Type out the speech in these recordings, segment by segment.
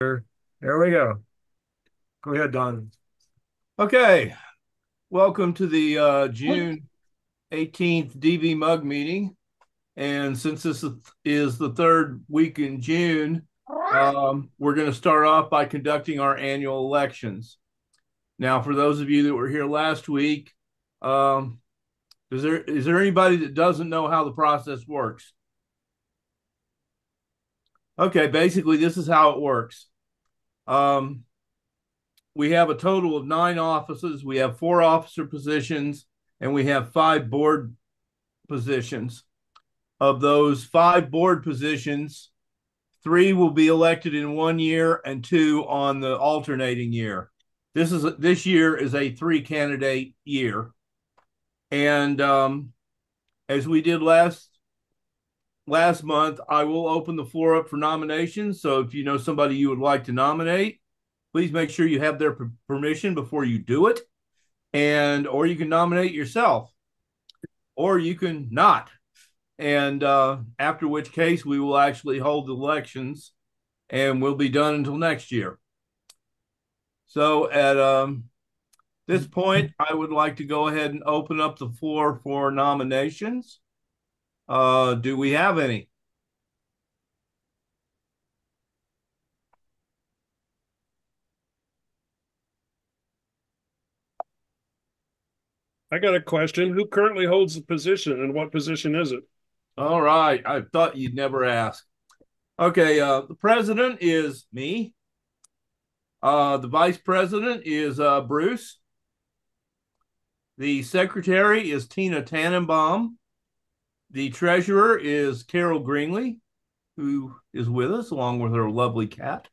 There we go. Go ahead, Don. Okay, welcome to the June 18th DVMUG meeting. And since this is the third week in June, we're going to start off by conducting our annual elections. Now, for those of you that were here last week, um, is there anybody that doesn't know how the process works? Okay, basically, this is how it works. Um, we have a total of 9 offices. We have 4 officer positions, and we have 5 board positions. Of those 5 board positions, 3 will be elected in one year and 2 on the alternating year. This year is a 3 candidate year, and as we did last month, I will open the floor up for nominations. So if you know somebody you would like to nominate, please make sure you have their permission before you do it, and or you can nominate yourself, or you can not. And after which case we will actually hold elections and we'll be done until next year. So at this point, I would like to go ahead and open up the floor for nominations. Do we have any? I got a question. Who currently holds the position and what position is it? All right. I thought you'd never ask. Okay. The president is me. The vice president is Bruce. The secretary is Tina Tannenbaum. The treasurer is Carol Greenlee, who is with us along with her lovely cat.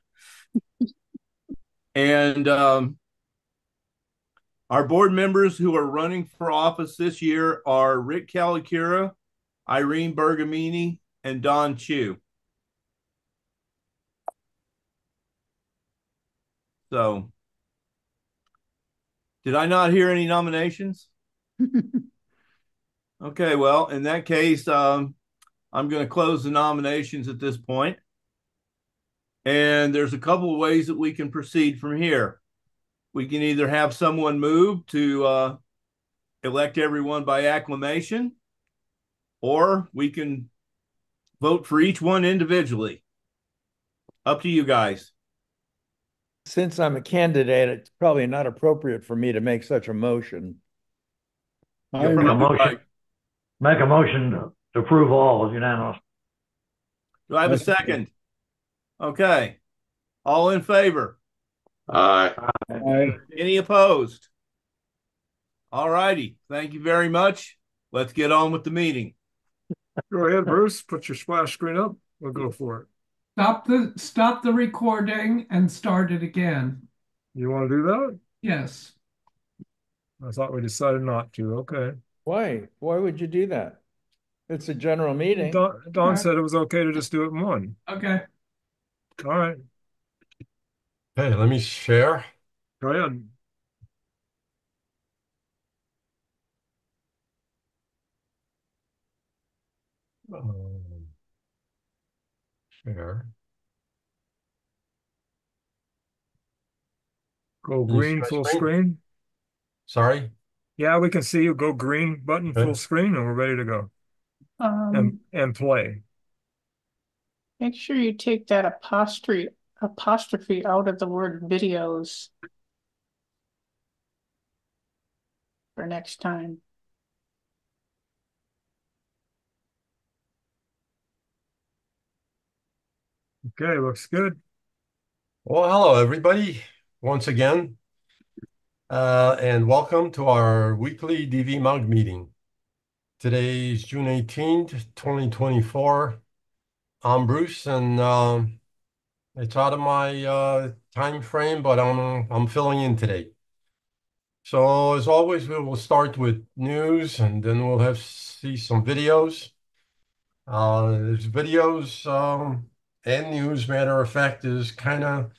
And our board members who are running for office this year are Rick Calicura, Irene Bergamini, and Don Chu. So, did I not hear any nominations? Okay, well, in that case, I'm going to close the nominations at this point. And there's a couple of ways that we can proceed from here. We can either have someone move to elect everyone by acclamation, or we can vote for each one individually. Up to you guys. Since I'm a candidate, it's probably not appropriate for me to make such a motion. You're Make a probably motion, right. make a motion to approve all as unanimous. Do I have a second? Okay. All in favor? Aye. Any opposed? All righty. Thank you very much. Let's get on with the meeting. Go ahead, Bruce. Put your splash screen up. We'll go for it. Stop the recording and start it again. You want to do that? Yes. I thought we decided not to. Okay. Why? Why would you do that? It's a general meeting. Don said it was okay to just do it in one. Okay. All right. Okay, let me share. Go ahead. Share. Go Can you see green my full screen? screen. Sorry. Yeah, we can see you. Go green button Okay. full screen, and we're ready to go. And play. Make sure you take that apostrophe out of the word videos for next time. Okay, looks good. Well, hello, everybody, once again, and welcome to our weekly DVMUG meeting. Today is June 18th, 2024. I'm Bruce, and it's out of my time frame, but I'm filling in today. So as always, we will start with news, and then we'll see some videos. There's videos and news, matter of fact, is kind of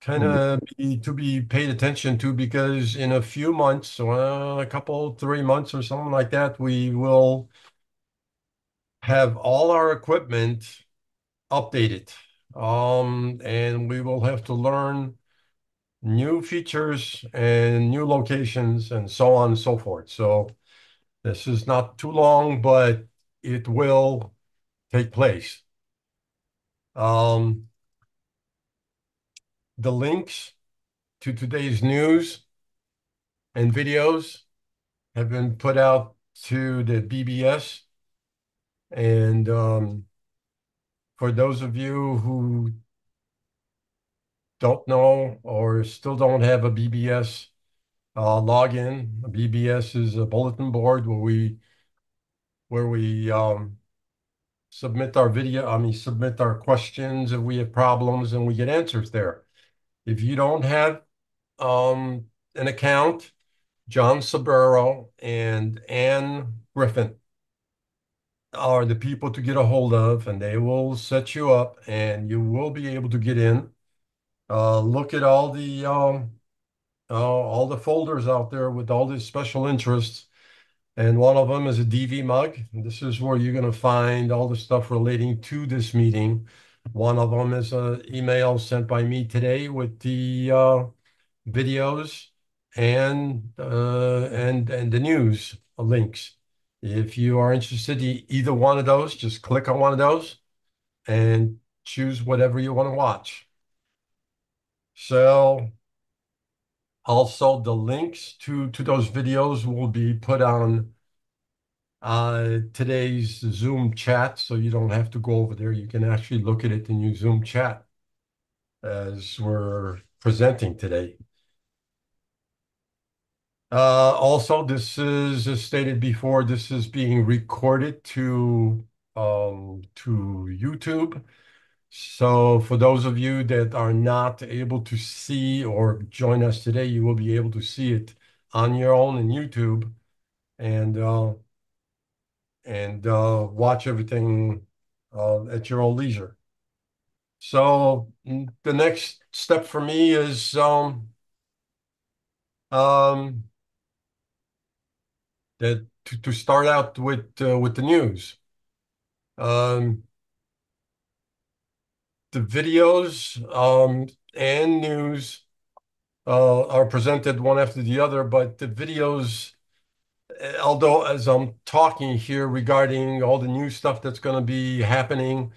to be paid attention to, because in a few months, a couple, 3 months or something like that, we will have all our equipment updated. and we will have to learn new features and new locations and so on and so forth. So this is not too long, but it will take place. The links to today's news and videos have been put out to the BBS. And for those of you who don't know or still don't have a BBS login, a BBS is a bulletin board where we submit our submit our questions if we have problems and we get answers there. If you don't have an account, John Sabero and Ann Griffin are the people to get a hold of, and they will set you up and you will be able to get in. Look at all the folders out there with all these special interests. And one of them is a DVMUG. And this is where you're going to find all the stuff relating to this meeting. One of them is an email sent by me today with the videos and the news links. If you are interested in either one of those, just click on one of those and choose whatever you want to watch. So also the links to those videos will be put on today's Zoom chat, so you don't have to go over there. You can actually look at it in your Zoom chat as we're presenting today. Also, this is, as stated before, this is being recorded to YouTube. So for those of you that are not able to see or join us today, you will be able to see it on your own in YouTube and watch everything at your own leisure. So the next step for me is that to start out with the news. The videos and news are presented one after the other, but the videos, although as I'm talking here regarding all the new stuff that's going to be happening,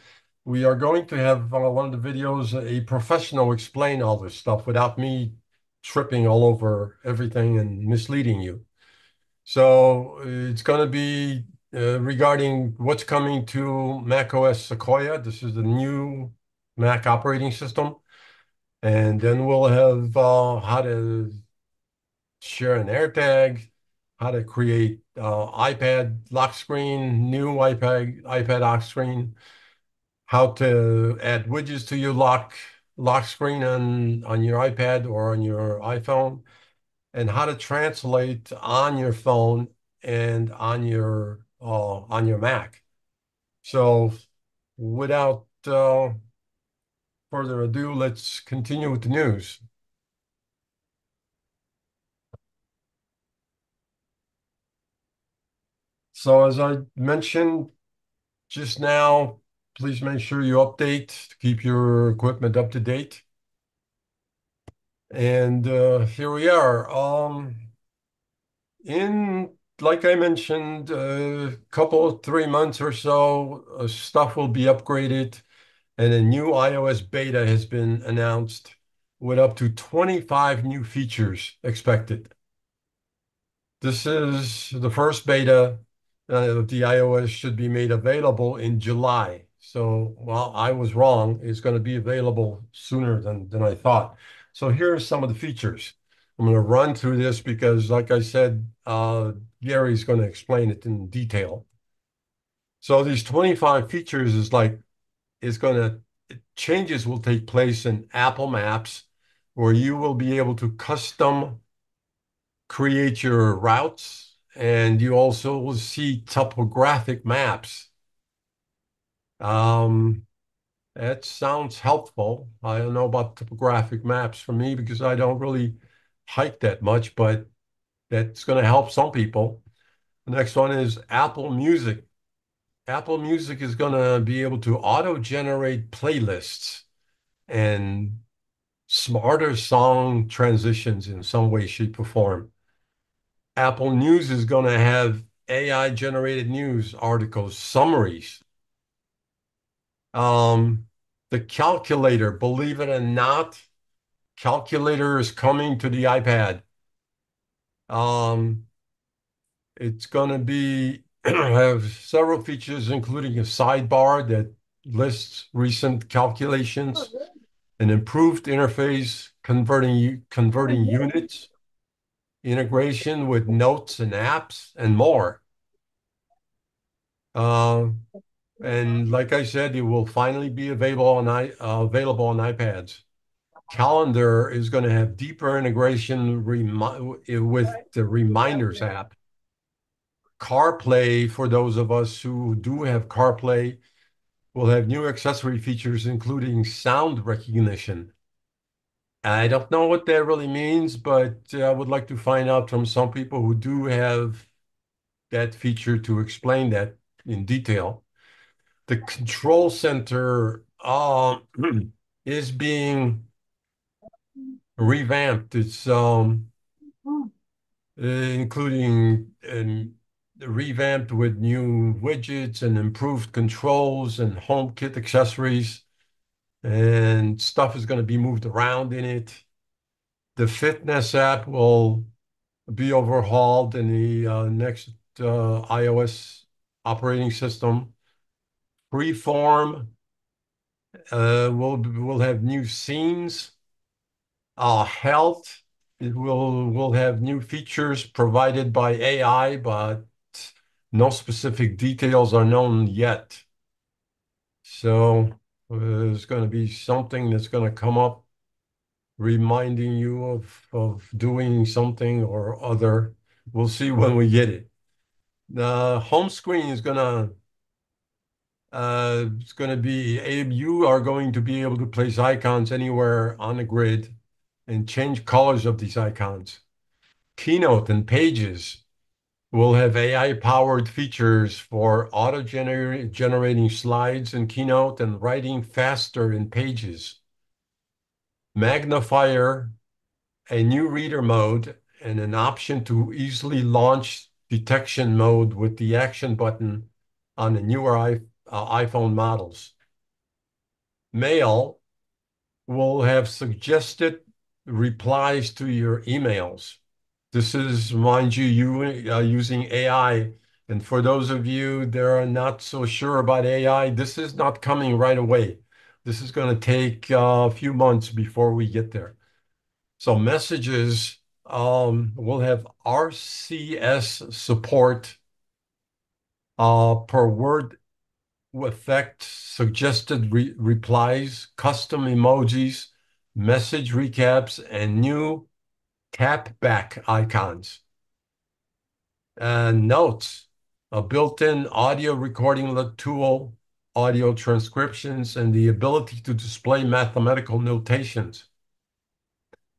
we are going to have one of the videos, a professional explain all this stuff without me tripping all over everything and misleading you. So it's going to be regarding what's coming to macOS Sequoia. This is the new Mac operating system. And then we'll have how to share an AirTag, how to create iPad lock screen, new iPad lock screen, how to add widgets to your lock screen on your iPad or on your iPhone, and how to translate on your phone and on your Mac. So without further ado, let's continue with the news. So as I mentioned just now, please make sure you update to keep your equipment up to date. And here we are. Like I mentioned, a couple, 3 months or so, stuff will be upgraded, and a new iOS beta has been announced with up to 25 new features expected. This is the first beta of the iOS should be made available in July. So, well, I was wrong. It's going to be available sooner than I thought. So here are some of the features. I'm going to run through this because, like I said, Gary's going to explain it in detail. So these 25 features changes will take place in Apple Maps, where you will be able to custom create your routes, and you also will see topographic maps. That sounds helpful. I don't know about topographic maps for me because I don't really hike that much, but that's going to help some people. The next one is Apple Music. Apple Music is going to be able to auto-generate playlists and smarter song transitions in some way, shape, or form. Apple News is going to have AI generated news articles, summaries. The calculator, believe it or not, calculator is coming to the iPad. It's going to be have several features, including a sidebar that lists recent calculations, an improved interface converting units, integration with notes and apps, and more. And like I said, it will finally be available on iPads. Calendar is going to have deeper integration with the Reminders app. CarPlay, for those of us who do have CarPlay, will have new accessory features, including sound recognition. I don't know what that really means, but I would like to find out from some people who do have that feature to explain that in detail. The control center is being revamped. It's including revamped with new widgets and improved controls and HomeKit accessories, and stuff is going to be moved around in it. The fitness app will be overhauled in the next iOS operating system. Freeform will have new scenes. Health, it will have new features provided by AI, but no specific details are known yet. So there's going to be something that's going to come up reminding you of doing something or other. We'll see when we get it. The home screen is going to it's going to be you are going to be able to place icons anywhere on the grid and change colors of these icons. Keynote and Pages will have AI-powered features for auto-generating slides in Keynote and writing faster in Pages. Magnifier, a new reader mode, and an option to easily launch detection mode with the action button on the newer iPhone models. Mail will have suggested replies to your emails. This is, mind you, using AI. And for those of you that are not so sure about AI, this is not coming right away. This is going to take a few months before we get there. So messages will have RCS support per word effect, suggested replies, custom emojis, message recaps, and new tap back icons. Notes, a built-in audio recording tool, audio transcriptions, and the ability to display mathematical notations.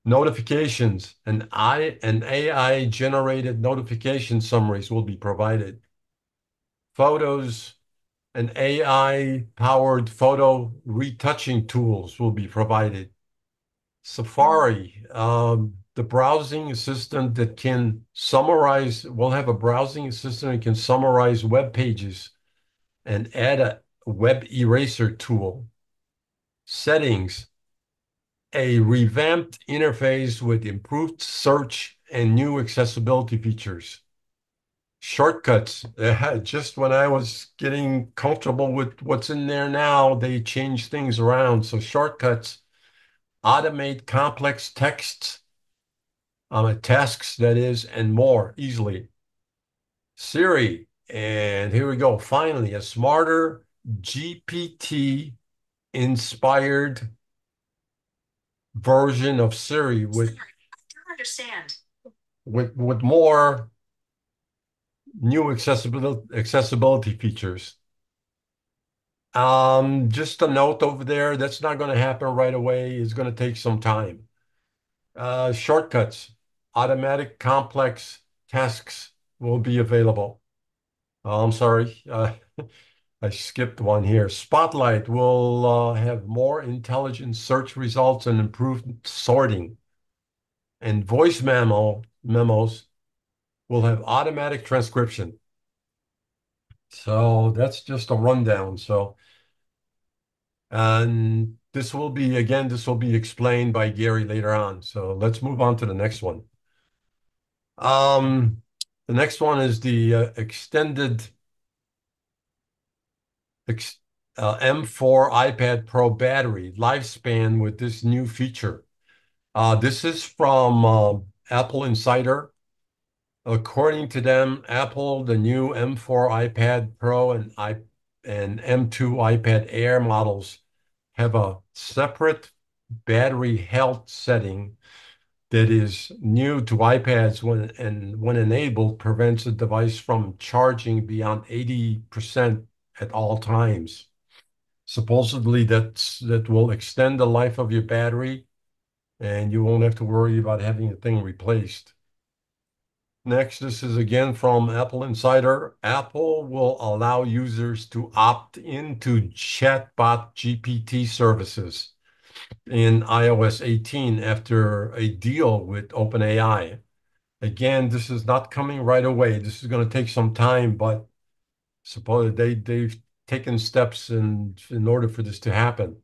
Notifications, and AI-generated notification summaries will be provided. Photos, and AI-powered photo retouching tools will be provided. Safari, the browsing assistant that can summarize, we'll have a browsing assistant that can summarize web pages and add a web eraser tool. Settings, a revamped interface with improved search and new accessibility features. Shortcuts, just when I was getting comfortable with what's in there now, they changed things around. So shortcuts automate complex texts, tasks that is, and more easily. Siri, and here we go. Finally, a smarter GPT inspired version of Siri with more new accessibility features. Just a note over there, that's not going to happen right away. It's going to take some time. Shortcuts, automatic complex tasks will be available. I'm sorry. I skipped one here. Spotlight will have more intelligent search results and improved sorting. And voice memos will have automatic transcription. So that's just a rundown. So, and this will be, again, this will be explained by Gary later on. So let's move on to the next one. The next one is the extended M4 iPad Pro battery lifespan with this new feature. This is from Apple Insider. According to them, Apple, the new M4 iPad Pro and M2 iPad Air models have a separate battery health setting that is new to iPads when enabled, prevents the device from charging beyond 80% at all times. Supposedly that will extend the life of your battery and you won't have to worry about having the thing replaced. Next, this is again from Apple Insider. Apple will allow users to opt into chatbot GPT services in iOS 18 after a deal with OpenAI. Again, this is not coming right away. This is going to take some time, but suppose they've taken steps in order for this to happen.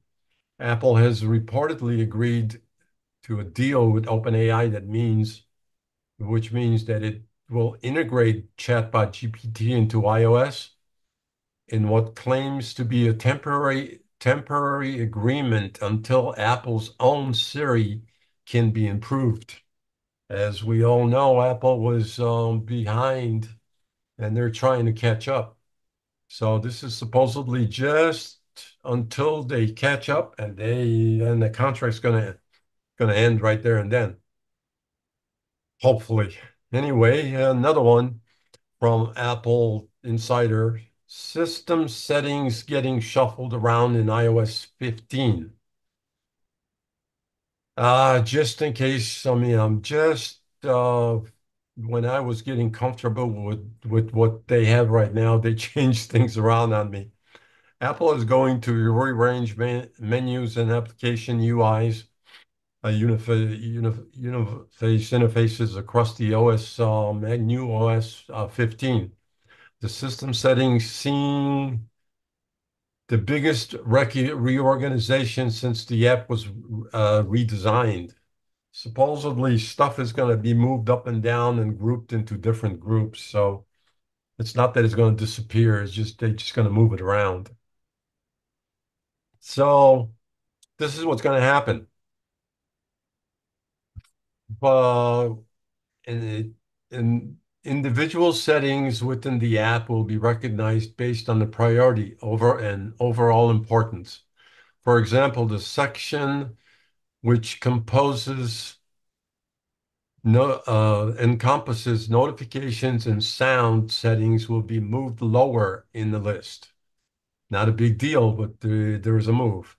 Apple has reportedly agreed to a deal with OpenAI which means that it will integrate chatbot GPT into iOS in what claims to be a temporary agreement until Apple's own Siri can be improved. As we all know, Apple was behind and they're trying to catch up. So this is supposedly just until they catch up and the contract's gonna end right there and then. Hopefully. Anyway, another one from Apple Insider. System settings getting shuffled around in iOS 15. Just in case, I mean, I'm just when I was getting comfortable with what they have right now, they changed things around on me. Apple is going to rearrange menus and application UIs, interfaces across the OS, new OS 15. The system settings seeing the biggest reorganization since the app was redesigned. Supposedly, stuff is going to be moved up and down and grouped into different groups. So it's not that it's going to disappear. It's just they're just going to move it around. So this is what's going to happen. In individual settings within the app will be recognized based on the priority over and overall importance. For example, the section which encompasses notifications and sound settings will be moved lower in the list. Not a big deal, but there is a move.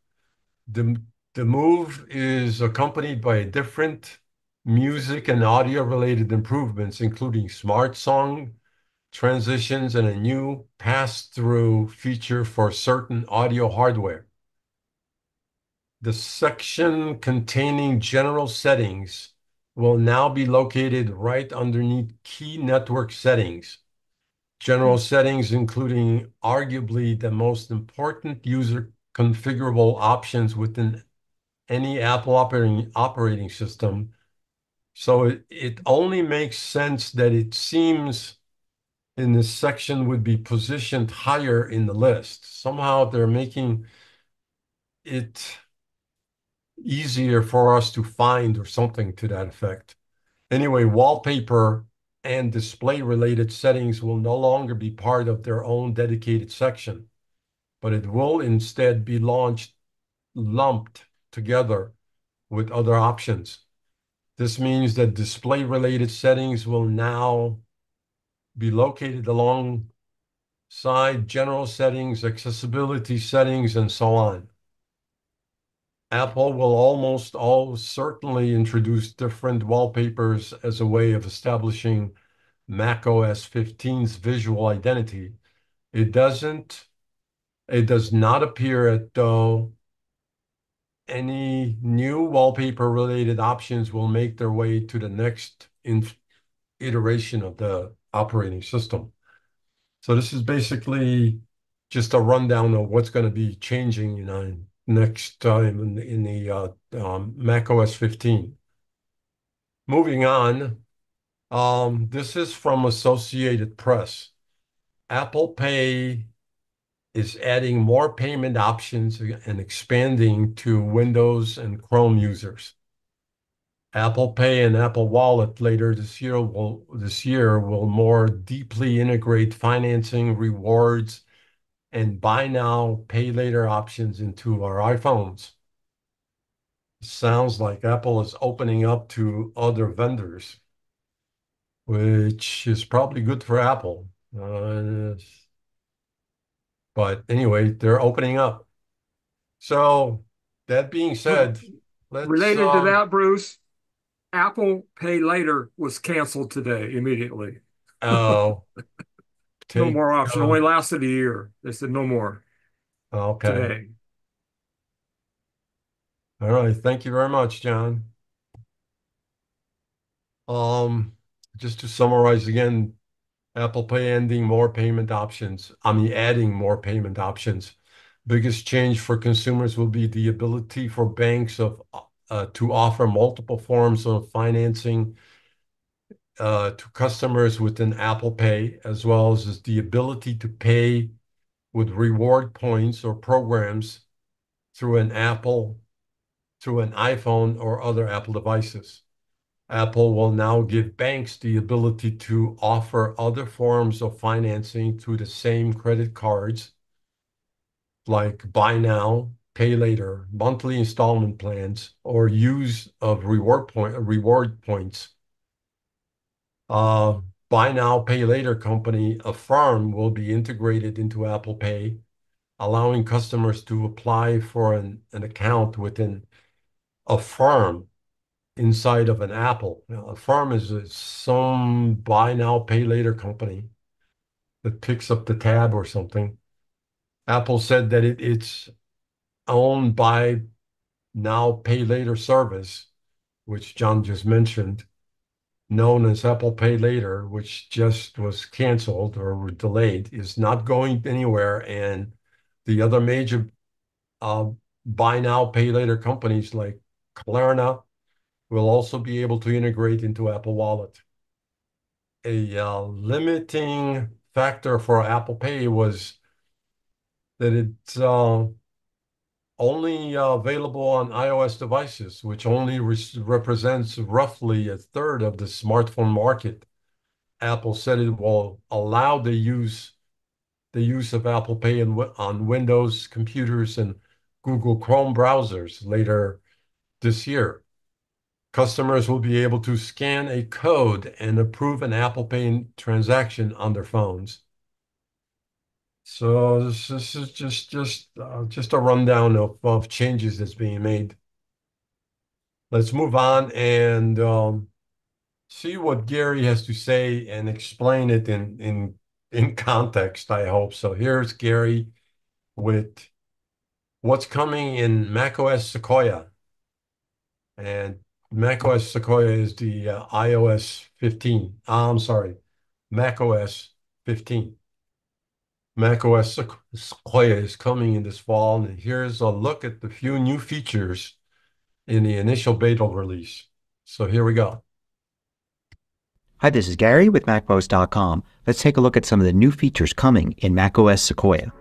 The move is accompanied by different music and audio related improvements, including smart song transitions and a new pass-through feature for certain audio hardware. The section containing general settings will now be located right underneath key network settings. General settings, including arguably the most important user configurable options within any Apple operating system. So it only makes sense that it seems in this section would be positioned higher in the list. Somehow they're making it easier for us to find or something to that effect. Anyway, wallpaper and display related settings will no longer be part of their own dedicated section, but it will instead be lumped together with other options. This means that display related settings will now be located alongside general settings, accessibility settings, and so on. Apple will almost certainly introduce different wallpapers as a way of establishing macOS 15's visual identity. It doesn't It does not appear as though any new wallpaper-related options will make their way to the next iteration of the operating system. So this is basically just a rundown of what's going to be changing, next time in the macOS 15. Moving on, this is from Associated Press. Apple Pay is adding more payment options and expanding to Windows and Chrome users. Apple Pay and Apple Wallet later this year will more deeply integrate financing, rewards, and buy now, pay later options into our iPhones. Sounds like Apple is opening up to other vendors, which is probably good for Apple. But anyway, they're opening up. So that being said, Related to that, Bruce, Apple Pay Later was canceled today immediately. Oh, No more option. Only lasted a year. They said no more okay. today. All right. Thank you very much, John. Just to summarize again, Apple Pay adding more payment options. Biggest change for consumers will be the ability for banks to offer multiple forms of financing to customers within Apple Pay, as well as the ability to pay with reward points or programs through an iPhone or other Apple devices. Apple will now give banks the ability to offer other forms of financing through the same credit cards, like buy now, pay later, monthly installment plans, or use of reward points. Buy now, pay later company Affirm will be integrated into Apple Pay, allowing customers to apply for an account within Affirm inside of an Apple. Affirm is some buy now, pay later company that picks up the tab or something. Apple said that it's owned by now pay later service, which John just mentioned, known as Apple Pay Later, which just was canceled or delayed, is not going anywhere. And the other major buy now, pay later companies like Klarna will also be able to integrate into Apple Wallet. A limiting factor for Apple Pay was that it's only available on iOS devices, which only represents roughly a third of the smartphone market. Apple said it will allow the use of Apple Pay on Windows computers and Google Chrome browsers later this year. Customers will be able to scan a code and approve an Apple Pay transaction on their phones. So this is just a rundown of changes that's being made. Let's move on and see what Gary has to say and explain it in context, I hope. So here's Gary with what's coming in macOS Sequoia. And macOS Sequoia is the iOS 15. I'm sorry, macOS 15. macOS Sequoia is coming in this fall, and here's a look at the few new features in the initial beta release. So here we go. Hi, this is Gary with MacMost.com. Let's take a look at some of the new features coming in macOS Sequoia.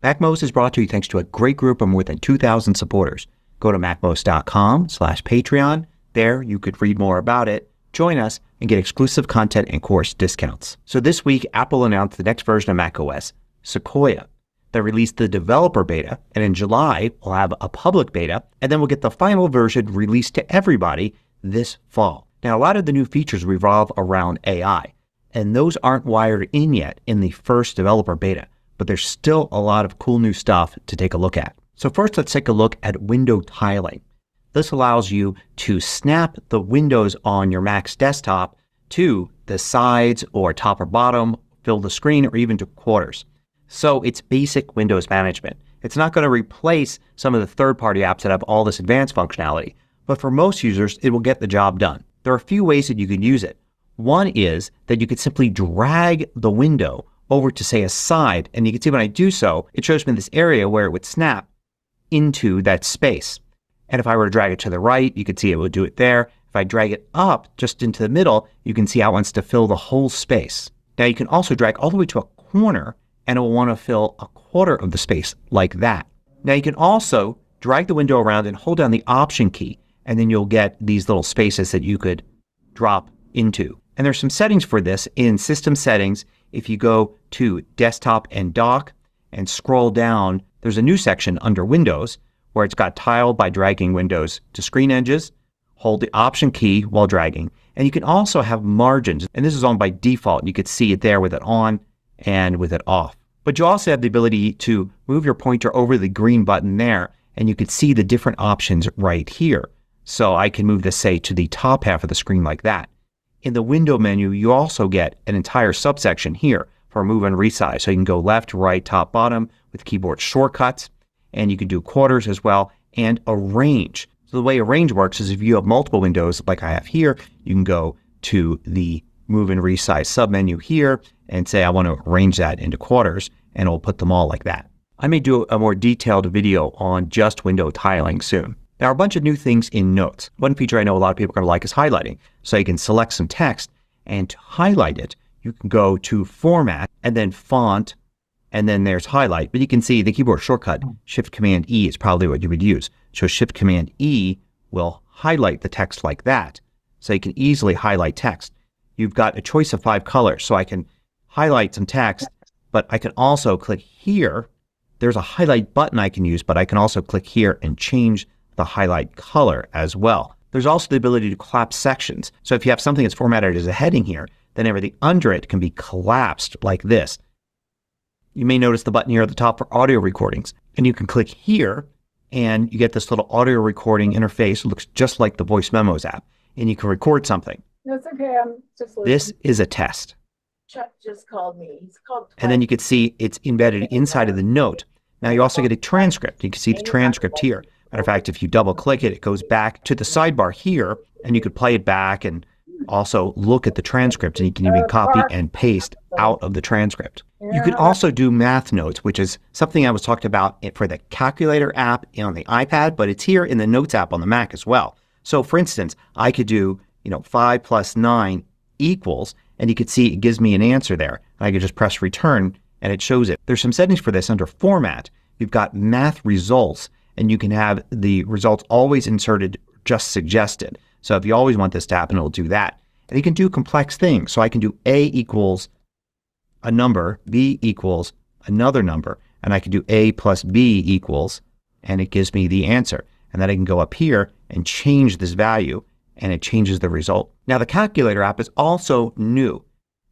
MacMost is brought to you thanks to a great group of more than 2,000 supporters. Go to MacMost.com/Patreon. There you could read more about it, join us, and get exclusive content and course discounts. So this week, Apple announced the next version of macOS, Sequoia. They released the developer beta, and in July, we'll have a public beta, and then we'll get the final version released to everybody this fall. Now, a lot of the new features revolve around AI, and those aren't wired in yet in the first developer beta, but there's still a lot of cool new stuff to take a look at. So first, let's take a look at window tiling. This allows you to snap the windows on your Mac's desktop to the sides or top or bottom, fill the screen, or even to quarters. So it's basic Windows management. It's not going to replace some of the third-party apps that have all this advanced functionality, but for most users, it will get the job done. There are a few ways that you can use it. One is that you could simply drag the window over to, say, a side, and you can see when I do so, it shows me this area where it would snap into that space. And if I were to drag it to the right, you could see it would do it there. If I drag it up just into the middle, you can see how it wants to fill the whole space. Now you can also drag all the way to a corner and it will want to fill a quarter of the space like that. Now you can also drag the window around and hold down the Option key, and then you'll get these little spaces that you could drop into. And there's some settings for this in System Settings. If you go to Desktop and Dock and scroll down, there's a new section under Windows where it's got Tile by dragging windows to screen edges. Hold the Option key while dragging. And you can also have margins. And this is on by default. You could see it there with it on and with it off. But you also have the ability to move your pointer over the green button there, and you could see the different options right here. So I can move this, say, to the top half of the screen like that. In the window menu, you also get an entire subsection here for move and resize. So you can go left, right, top, bottom with keyboard shortcuts, and you can do quarters as well, and arrange. So the way arrange works is if you have multiple windows like I have here, you can go to the move and resize submenu here and say I want to arrange that into quarters, and it'll put them all like that. I may do a more detailed video on just window tiling soon. There are a bunch of new things in Notes. One feature I know a lot of people are going to like is highlighting. So you can select some text, and to highlight it, you can go to Format and then Font, and then there's Highlight. But you can see the keyboard shortcut Shift-Command-E is probably what you would use. So Shift-Command-E will highlight the text like that. So you can easily highlight text. You've got a choice of 5 colors. So I can highlight some text, but I can also click here. There's a highlight button I can use, but I can also click here and change the highlight color as well. There's also the ability to collapse sections. So if you have something that's formatted as a heading here, then everything under it can be collapsed like this. You may notice the button here at the top for audio recordings. And you can click here and you get this little audio recording interface. It looks just like the Voice Memos app. And you can record something. That's okay. I'm just listening. This is a test. Chuck just called me. He's called. And then you can see it's embedded inside of the note. Now you also get a transcript. You can see the transcript here. Matter of fact, if you double click it, it goes back to the sidebar here, and you could play it back and also look at the transcript, and you can even copy and paste out of the transcript. You can also do math notes, which is something I was talking about for the calculator app on the iPad, but it's here in the Notes app on the Mac as well. So for instance, I could do 5 plus 9 equals, and you could see it gives me an answer there. And I could just press return and it shows it. There's some settings for this under Format. You've got Math Results, and you can have the results always inserted, just suggested. So if you always want this to happen, it'll do that. And you can do complex things. So I can do A equals a number, B equals another number, and I can do A plus B equals, and it gives me the answer. And then I can go up here and change this value, and it changes the result. Now the calculator app is also new.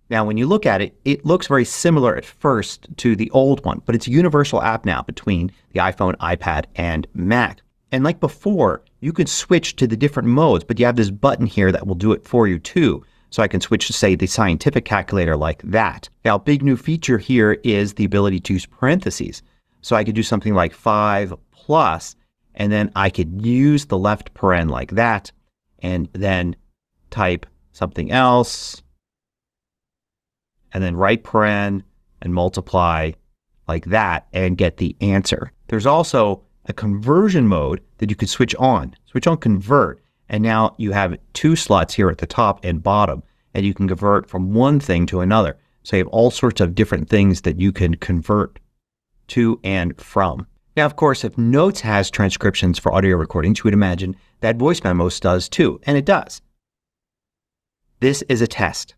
Now when you look at it, it looks very similar at first to the old one, but it's a universal app now between the iPhone, iPad, and Mac. And like before, you could switch to the different modes, but you have this button here that will do it for you too. So I can switch to, say, the scientific calculator like that. Now a big new feature here is the ability to use parentheses. So I could do something like 5 plus, and then I could use the left paren like that, and then type something else, and then right paren and multiply like that and get the answer. There's also a conversion mode that you could switch on. Switch on convert, and now you have 2 slots here at the top and bottom, and you can convert from one thing to another. So you have all sorts of different things that you can convert to and from. Now, of course, if Notes has transcriptions for audio recordings, you would imagine that Voice Memos does too, and it does. This is a test.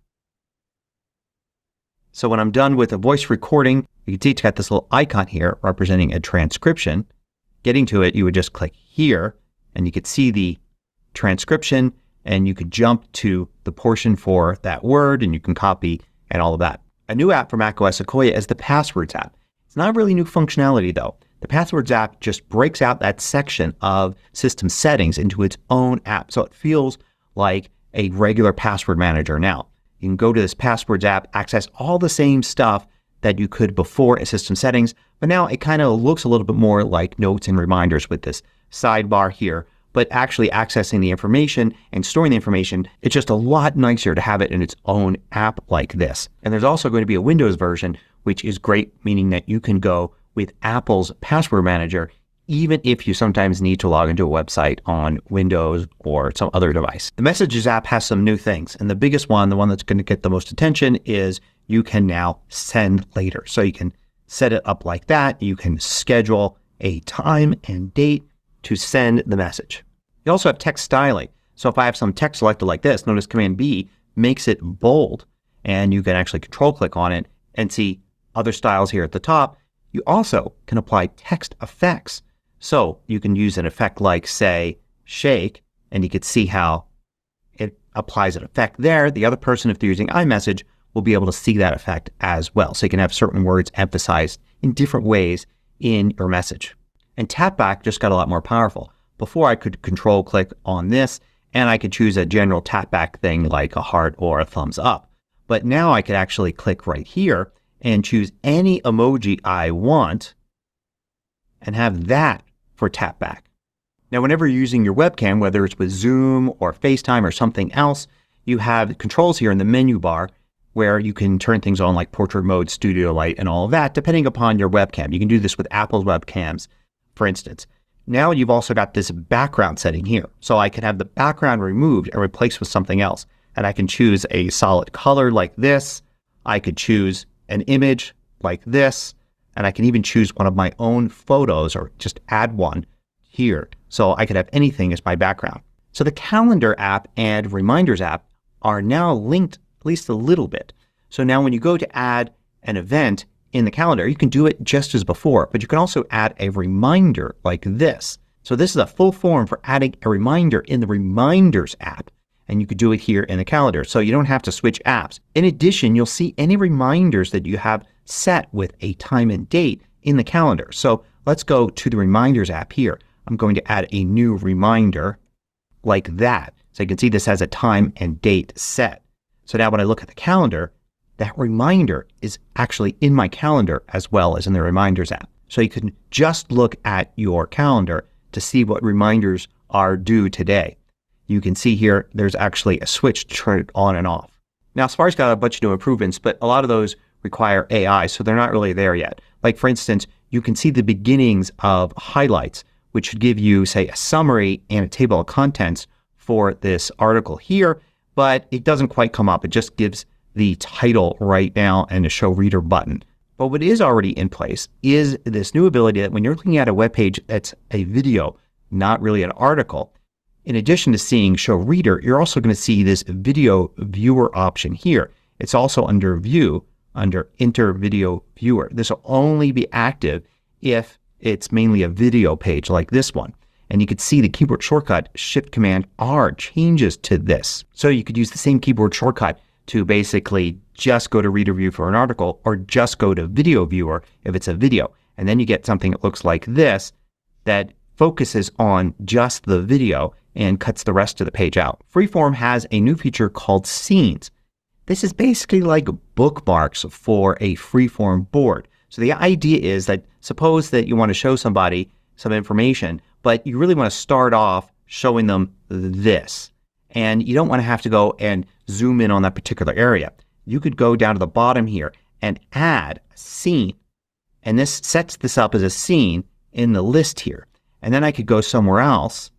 So when I'm done with a voice recording, you can see it's got this little icon here representing a transcription. Getting to it, you would just click here, and you could see the transcription, and you could jump to the portion for that word, and you can copy and all of that. A new app for macOS Sequoia is the Passwords app. It's not really new functionality though. The Passwords app just breaks out that section of system settings into its own app. So it feels like a regular password manager now. You can go to this Passwords app, access all the same stuff that you could before in system settings, but now it kind of looks a little bit more like notes and reminders with this sidebar here. But actually accessing the information and storing the information, it's just a lot nicer to have it in its own app like this. And there's also going to be a Windows version, which is great, meaning that you can go with Apple's password manager even if you sometimes need to log into a website on Windows or some other device. The Messages app has some new things, and the biggest one, the one that's going to get the most attention, is you can now send later. So you can set it up like that. You can schedule a time and date to send the message. You also have text styling. So if I have some text selected like this, notice Command B makes it bold, and you can actually control click on it and see other styles here at the top. You also can apply text effects. So you can use an effect like, say, shake, and you can see how it applies an effect there. The other person, if they're using iMessage, will be able to see that effect as well. So you can have certain words emphasized in different ways in your message. And tap back just got a lot more powerful. Before I could control click on this and I could choose a general tap back thing like a heart or a thumbs up. But now I could actually click right here and choose any emoji I want and have that for tap back. Now whenever you're using your webcam, whether it's with Zoom or FaceTime or something else, you have controls here in the menu bar where you can turn things on like portrait mode, studio light, and all of that depending upon your webcam. You can do this with Apple's webcams, for instance. Now you've also got this background setting here. So I can have the background removed and replaced with something else. And I can choose a solid color like this. I could choose an image like this. And I can even choose one of my own photos or just add one here. So I could have anything as my background. So the Calendar app and Reminders app are now linked at least a little bit. So now when you go to add an event in the calendar, you can do it just as before, but you can also add a reminder like this. So this is a full form for adding a reminder in the Reminders app. And you could do it here in the calendar. So you don't have to switch apps. In addition, you'll see any reminders that you have set with a time and date in the calendar. So let's go to the Reminders app here. I'm going to add a new reminder like that. So you can see this has a time and date set. So now when I look at the calendar, that reminder is actually in my calendar as well as in the Reminders app. So you can just look at your calendar to see what reminders are due today. You can see here there's actually a switch to turn it on and off. Now Safari's got a bunch of new improvements, but a lot of those require AI, so they're not really there yet. Like for instance, you can see the beginnings of highlights, which should give you, say, a summary and a table of contents for this article here, but it doesn't quite come up. It just gives the title right now and a show reader button. But what is already in place is this new ability that when you're looking at a web page that's a video, not really an article, in addition to seeing show reader, you're also going to see this video viewer option here. It's also under view, under enter video viewer. This will only be active if it's mainly a video page like this one. And you could see the keyboard shortcut Shift Command R changes to this. So you could use the same keyboard shortcut to basically just go to reader view for an article or just go to video viewer if it's a video. And then you get something that looks like this that focuses on just the video and cuts the rest of the page out. Freeform has a new feature called Scenes. This is basically like bookmarks for a freeform board. So the idea is that suppose that you want to show somebody some information, but you really want to start off showing them this. And you don't want to have to go and zoom in on that particular area. You could go down to the bottom here and add a scene. And this sets this up as a scene in the list here. And then I could go somewhere else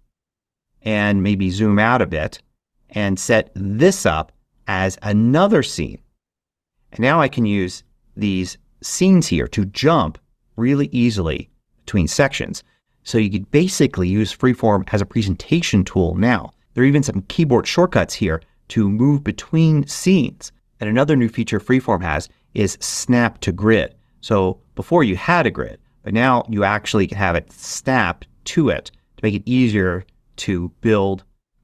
and maybe zoom out a bit and set this up as another scene. And now I can use these scenes here to jump really easily between sections. So you could basically use Freeform as a presentation tool now. There are even some keyboard shortcuts here to move between scenes. And another new feature Freeform has is snap to grid. So before you had a grid, but now you actually can have it snap to it to make it easier to build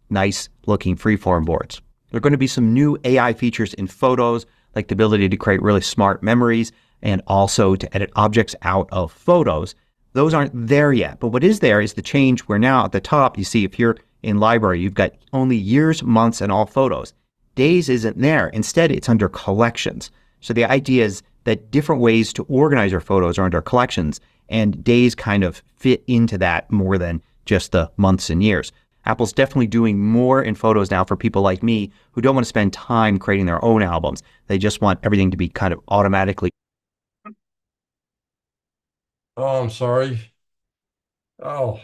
nice looking freeform boards. There are going to be some new AI features in photos, like the ability to create really smart memories and also to edit objects out of photos. Those aren't there yet, but what is there is the change where now at the top you see if you're in library you've got only years, months, and all photos. Days isn't there. Instead, it's under collections. So the idea is that different ways to organize your photos are under collections, and days kind of fit into that more than just the months and years. Apple's definitely doing more in photos now for people like me who don't want to spend time creating their own albums. They just want everything to be kind of automatically. Oh, I'm sorry. Oh,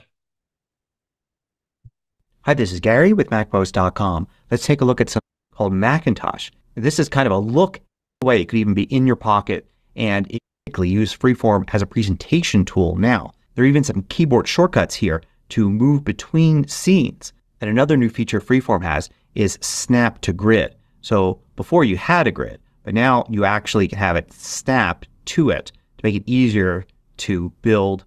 Hi, this is Gary with MacMost.com. Let's take a look at something called Macintosh. This is kind of a look away. It could even be in your pocket, and it basically use Freeform as a presentation tool now. There are even some keyboard shortcuts here to move between scenes. And another new feature Freeform has is snap to grid. So before you had a grid, but now you actually can have it snap to it to make it easier to build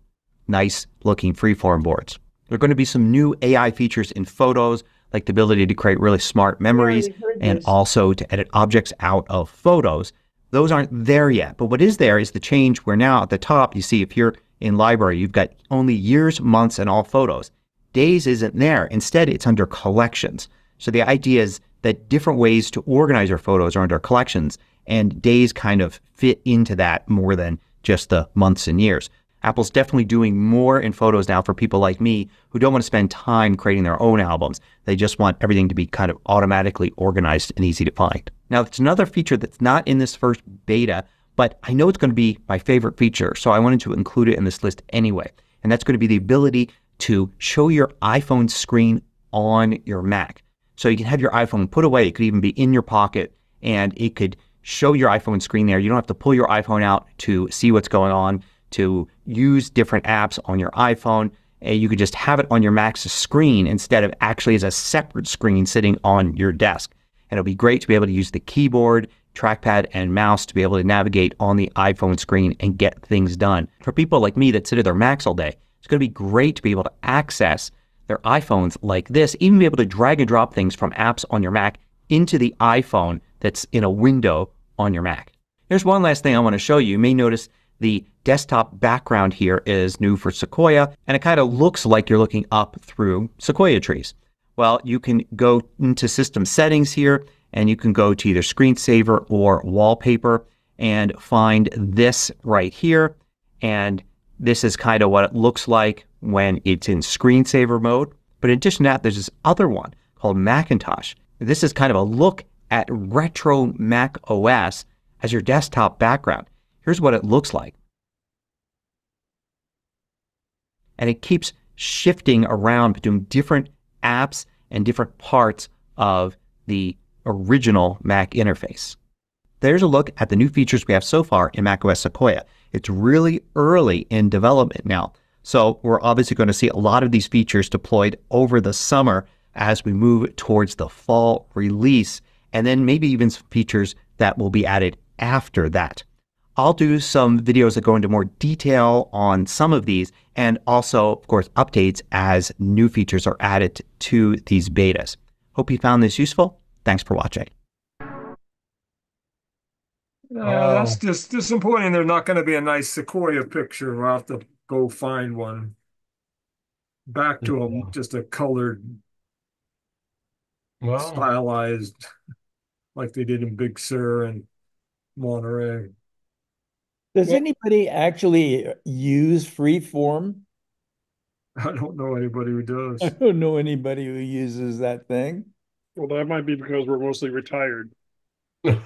nice looking freeform boards. There are going to be some new AI features in photos, like the ability to create really smart memories and also to edit objects out of photos. Those aren't there yet, but what is there is the change where now at the top you see if you're in library you've got only years, months, and all photos. Days isn't there. Instead, it's under collections. So the idea is that different ways to organize your photos are under collections, and days kind of fit into that more than just the months and years. Apple's definitely doing more in photos now for people like me who don't want to spend time creating their own albums. They just want everything to be kind of automatically organized and easy to find. Now, it's another feature that's not in this first beta, but I know it's going to be my favorite feature, so I wanted to include it in this list anyway. And that's going to be the ability to show your iPhone screen on your Mac. So you can have your iPhone put away. It could even be in your pocket, and it could show your iPhone screen there. You don't have to pull your iPhone out to see what's going on, to use different apps on your iPhone. You could just have it on your Mac's screen instead of actually as a separate screen sitting on your desk. And it'll be great to be able to use the keyboard, trackpad, and mouse to be able to navigate on the iPhone screen and get things done. For people like me that sit at their Macs all day, it's going to be great to be able to access their iPhones like this, even be able to drag and drop things from apps on your Mac into the iPhone that's in a window on your Mac. Here's one last thing I want to show you. You may notice the desktop background here is new for Sequoia, and it kind of looks like you're looking up through Sequoia trees. Well, you can go into system settings here, and you can go to either screensaver or wallpaper and find this right here. And this is kind of what it looks like when it's in screensaver mode. But in addition to that, there's this other one called Macintosh. This is kind of a look at retro Mac OS as your desktop background. Here's what it looks like. And it keeps shifting around between different apps and different parts of the original Mac interface. There's a look at the new features we have so far in macOS Sequoia. It's really early in development now, so we're obviously going to see a lot of these features deployed over the summer as we move towards the fall release, and then maybe even some features that will be added after that. I'll do some videos that go into more detail on some of these, and also, of course, updates as new features are added to these betas. Hope you found this useful. Thanks for watching. That's just disappointing. There's not going to be a nice Sequoia picture. We'll have to go find one. Back to just a colored, stylized, like they did in Big Sur and Monterey. Does anybody actually use Freeform? I don't know anybody who does. I don't know anybody who uses that thing. Well, that might be because we're mostly retired. I'm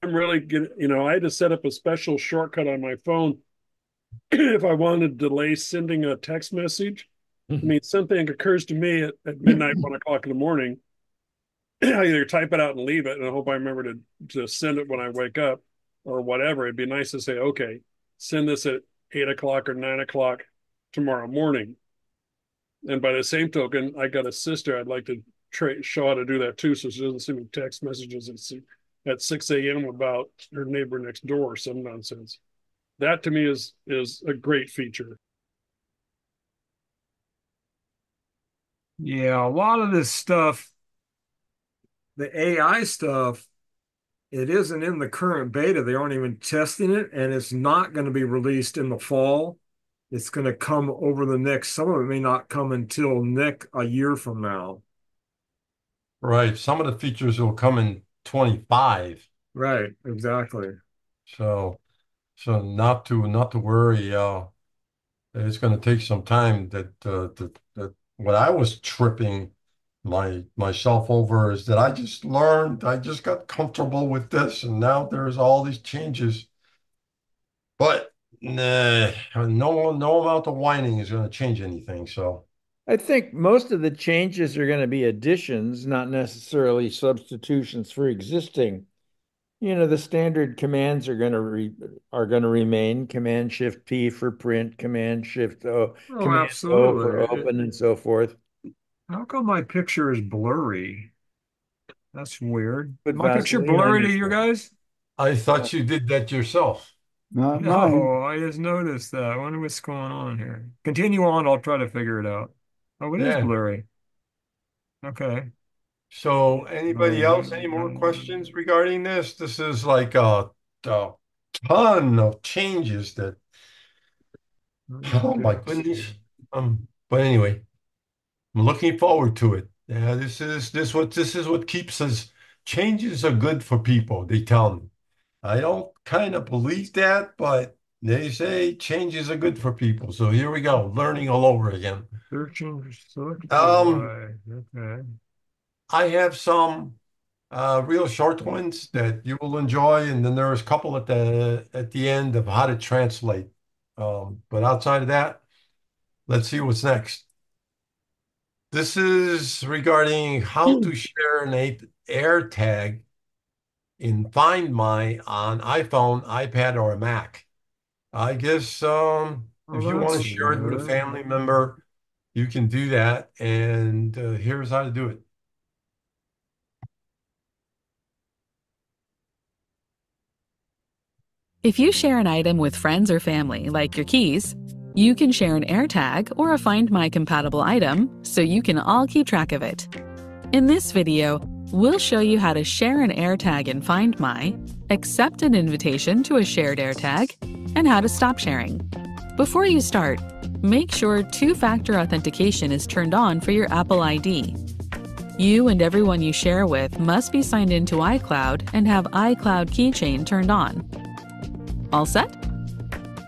really getting, I had to set up a special shortcut on my phone if I wanted to delay sending a text message. I mean, something occurs to me at midnight, 1 o'clock in the morning. I either type it out and leave it, and I hope I remember to send it when I wake up or whatever. It'd be nice to say, okay, send this at 8 o'clock or 9 o'clock tomorrow morning. And by the same token, I got a sister. I'd like to show how to do that too, so she doesn't send me text messages at 6 a.m. about her neighbor next door or some nonsense. That to me is a great feature. Yeah, a lot of this stuff, the AI stuff, it isn't in the current beta. They aren't even testing it, and it's not going to be released in the fall. It's going to come over the next, some of it may not come until a year from now. Right. Some of the features will come in 25. Right, exactly. So not to worry. It's going to take some time. That what I was tripping myself over is that I just learned, I just got comfortable with this, and now there's all these changes. But nah, no amount of whining is going to change anything. So I think most of the changes are going to be additions, not necessarily substitutions for existing. The standard commands are going to remain. Command Shift P for print, Command Shift O, Oh, Command O for absolutely. open, and so forth. How come my picture is blurry? That's weird. Put My picture Vaseline on blurry to you yourself. guys? I thought you did that yourself. Not mine. No, I just noticed that. I wonder what's going on here. Continue on, I'll try to figure it out. Oh, it is Yeah. blurry. Okay. So anybody else, any more questions Um, regarding this? This is like a ton of changes that, Let me oh my get goodness. But anyway, I'm looking forward to it. Yeah, this is what keeps us. Changes are good for people, they tell me. I don't kind of believe that, but they say changes are good for people. So here we go, learning all over again. searching, select for Um, Y. Okay. I have some real short ones that you will enjoy, and then there's a couple at the end of how to translate. But outside of that, let's see what's next. This is regarding how to share an AirTag in Find My on iPhone, iPad, or a Mac. I guess Oh, if you want that's to share it with a good. family member, you can do that. And here's how to do it. If you share an item with friends or family, like your keys, you can share an AirTag or a Find My compatible item so you can all keep track of it. In this video, we'll show you how to share an AirTag in Find My, accept an invitation to a shared AirTag, and how to stop sharing. Before you start, make sure two-factor authentication is turned on for your Apple ID. You and everyone you share with must be signed into iCloud and have iCloud keychain turned on. All set?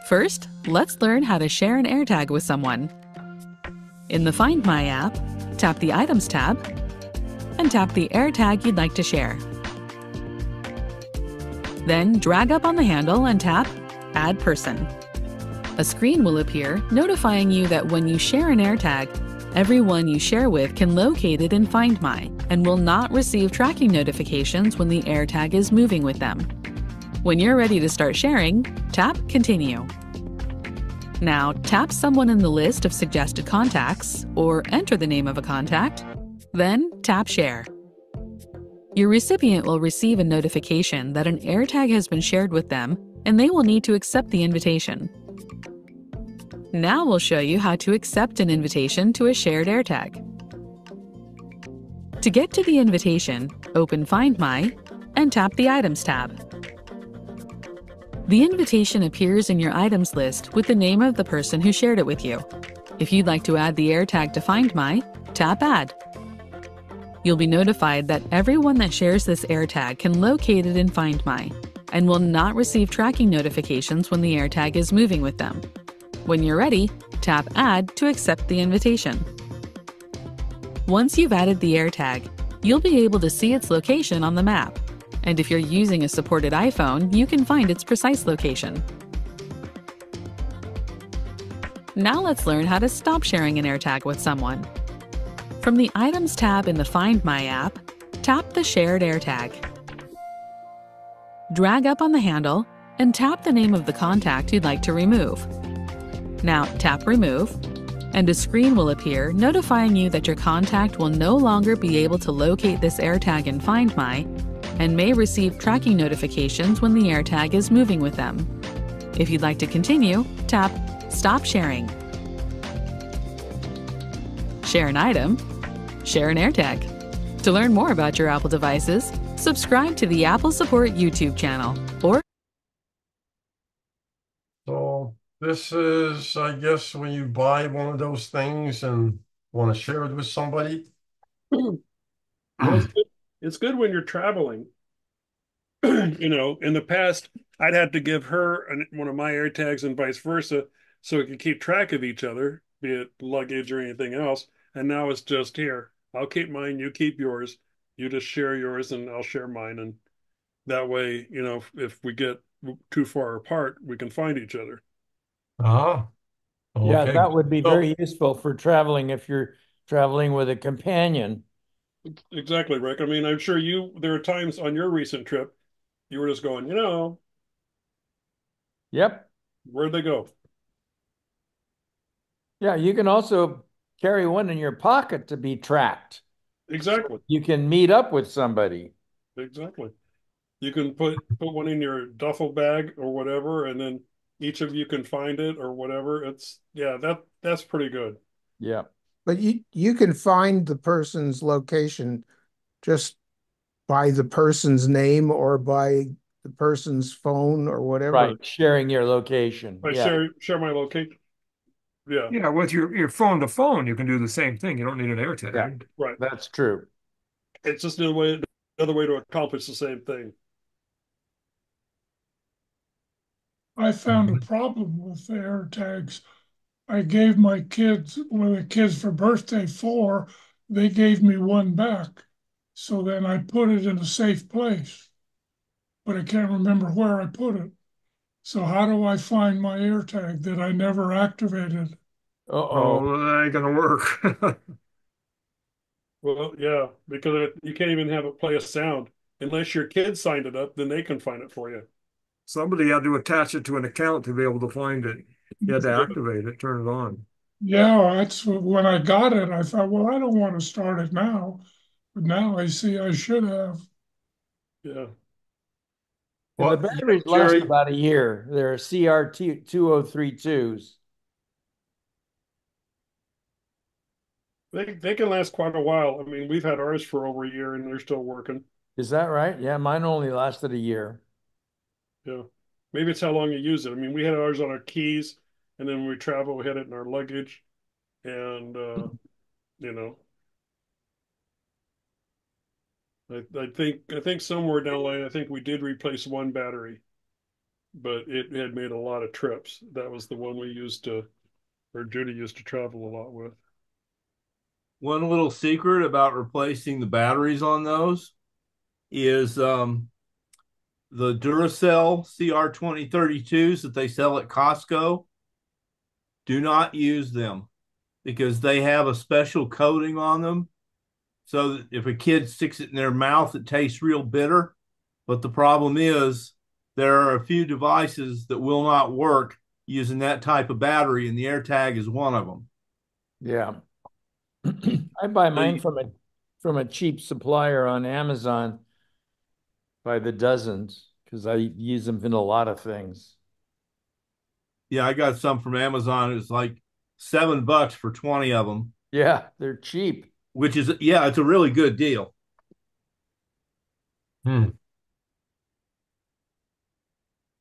First, let's learn how to share an AirTag with someone. In the Find My app, tap the Items tab and tap the AirTag you'd like to share. Then drag up on the handle and tap Add Person. A screen will appear notifying you that when you share an AirTag, everyone you share with can locate it in Find My and will not receive tracking notifications when the AirTag is moving with them. When you're ready to start sharing, tap Continue. Now tap someone in the list of suggested contacts or enter the name of a contact, then tap Share. Your recipient will receive a notification that an AirTag has been shared with them and they will need to accept the invitation. Now we'll show you how to accept an invitation to a shared AirTag. To get to the invitation, open Find My and tap the Items tab. The invitation appears in your items list with the name of the person who shared it with you. If you'd like to add the AirTag to Find My, tap Add. You'll be notified that everyone that shares this AirTag can locate it in Find My and will not receive tracking notifications when the AirTag is moving with them. When you're ready, tap Add to accept the invitation. Once you've added the AirTag, you'll be able to see its location on the map. And if you're using a supported iPhone, you can find its precise location. Now let's learn how to stop sharing an AirTag with someone. From the Items tab in the Find My app, tap the Shared AirTag. Drag up on the handle and tap the name of the contact you'd like to remove. Now tap Remove, and a screen will appear notifying you that your contact will no longer be able to locate this AirTag in Find My and may receive tracking notifications when the AirTag is moving with them. If you'd like to continue, tap Stop Sharing. Share an item, share an AirTag. To learn more about your Apple devices, subscribe to the Apple Support YouTube channel or So this is, I guess, when you buy one of those things and want to share it with somebody. Well, it's good when you're traveling. In the past, I'd have to give her one of my AirTags and vice versa, so we could keep track of each other, be it luggage or anything else. And now it's just here. I'll keep mine, you keep yours. You just share yours, and I'll share mine. And that way, if we get too far apart, we can find each other. Ah, Yeah, okay. that would be So, very useful for traveling if you're traveling with a companion. Exactly, Rick. I mean, I'm sure there are times on your recent trip you were just going, Yep. where'd they go? Yeah, you can also carry one in your pocket to be tracked. Exactly. You can meet up with somebody. Exactly. You can put one in your duffel bag or whatever, and then each of you can find it or whatever. That's pretty good. Yeah. But you can find the person's location just by the person's name or by the person's phone or Right. whatever. Sharing your location. I Yeah. share my location. Yeah, Yeah, with your phone to phone, you can do the same thing. You don't need an Yeah. AirTag. right. That's true. It's just another way to accomplish the same thing. I found a problem with the AirTags. I gave my kids, one of the kids for birthday 4, they gave me one back. So then I put it in a safe place, but I can't remember where I put it. So how do I find my AirTag that I never activated? Uh-oh. Oh, that ain't gonna work. Well, yeah, because you can't even have it play a sound unless your kids signed it up. Then they can find it for you. Somebody had to attach it to an account to be able to find it. You had to activate it, turn it on. Yeah, that's when I got it. I thought, well, I don't want to start it now, but now I see I should have. Yeah. And the well, yeah, batteries last Jerry, about a year. They're CRT 2032s. They can last quite a while. I mean, we've had ours for over a year and they're still working. Is that right? Yeah, mine only lasted a year. Yeah. Maybe it's how long you use it. I mean, we had ours on our keys, and then when we travel, we had it in our luggage. And you know, I think somewhere down the line, I think we did replace one battery, but it had made a lot of trips. That was the one we used or Judy used to travel a lot with. One little secret about replacing the batteries on those is the Duracell CR2032s that they sell at Costco. Do not use them because they have a special coating on them. So that if a kid sticks it in their mouth, it tastes real bitter. But the problem is there are a few devices that will not work using that type of battery, and the AirTag is one of them. Yeah. I buy So mine from a cheap supplier on Amazon by the dozens because I use them in a lot of things. yeah, I got some from Amazon. It's like $7 for 20 of them, Yeah, they're cheap. which is, yeah, it's a really good deal. hmm.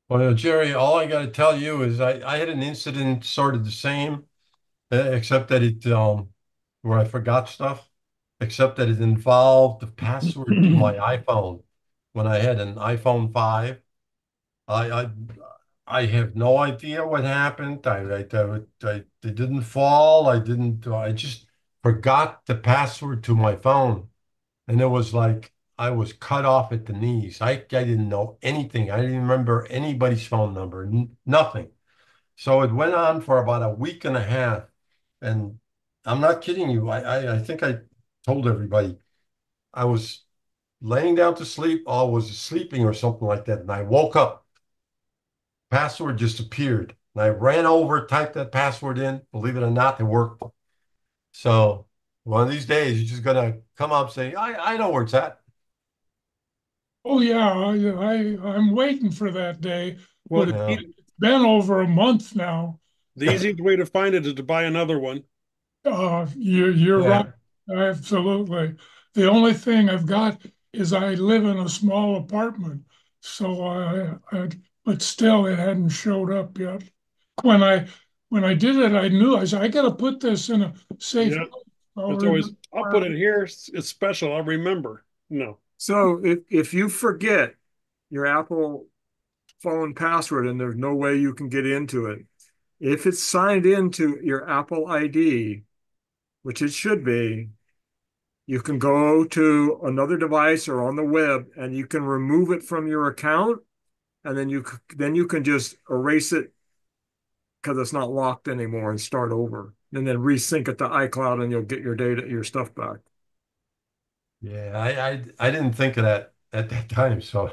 Well, Jerry, all I got to tell you is I had an incident sort of the same, except that where I forgot stuff, except that it involved the password to my iPhone. When I had an iPhone 5, I I, I have no idea what happened. They didn't fall. I just forgot the password to my phone. And it was like I was cut off at the knees. I didn't know anything. I didn't remember anybody's phone number, nothing. So it went on for about a week and a half. And I'm not kidding you. I think I told everybody I was laying down to sleep, or was sleeping or something like that. And I woke up, password just appeared. And I ran over, typed that password in. Believe it or not, it worked. So one of these days, you're just gonna come up and say, I know where it's at. Oh yeah, I'm waiting for that day, but Well, Yeah. it's been over a month now. the easiest way to find it is to buy another one. You're right. Yeah. Absolutely. The only thing I've got is I live in a small apartment, so but still it hadn't showed up yet. When I when I did it, I knew I said I got to put this in a safe Yeah. place It's always, I'll put it here. It's special. I'll remember. No. So if you forget your Apple phone password and there's no way you can get into it, if it's signed into your Apple ID, which it should be, you can go to another device or on the web and you can remove it from your account, and then you can just erase it because it's not locked anymore and start over. And then resync it to iCloud and you'll get your data, your stuff back. Yeah, I didn't think of that at that time, so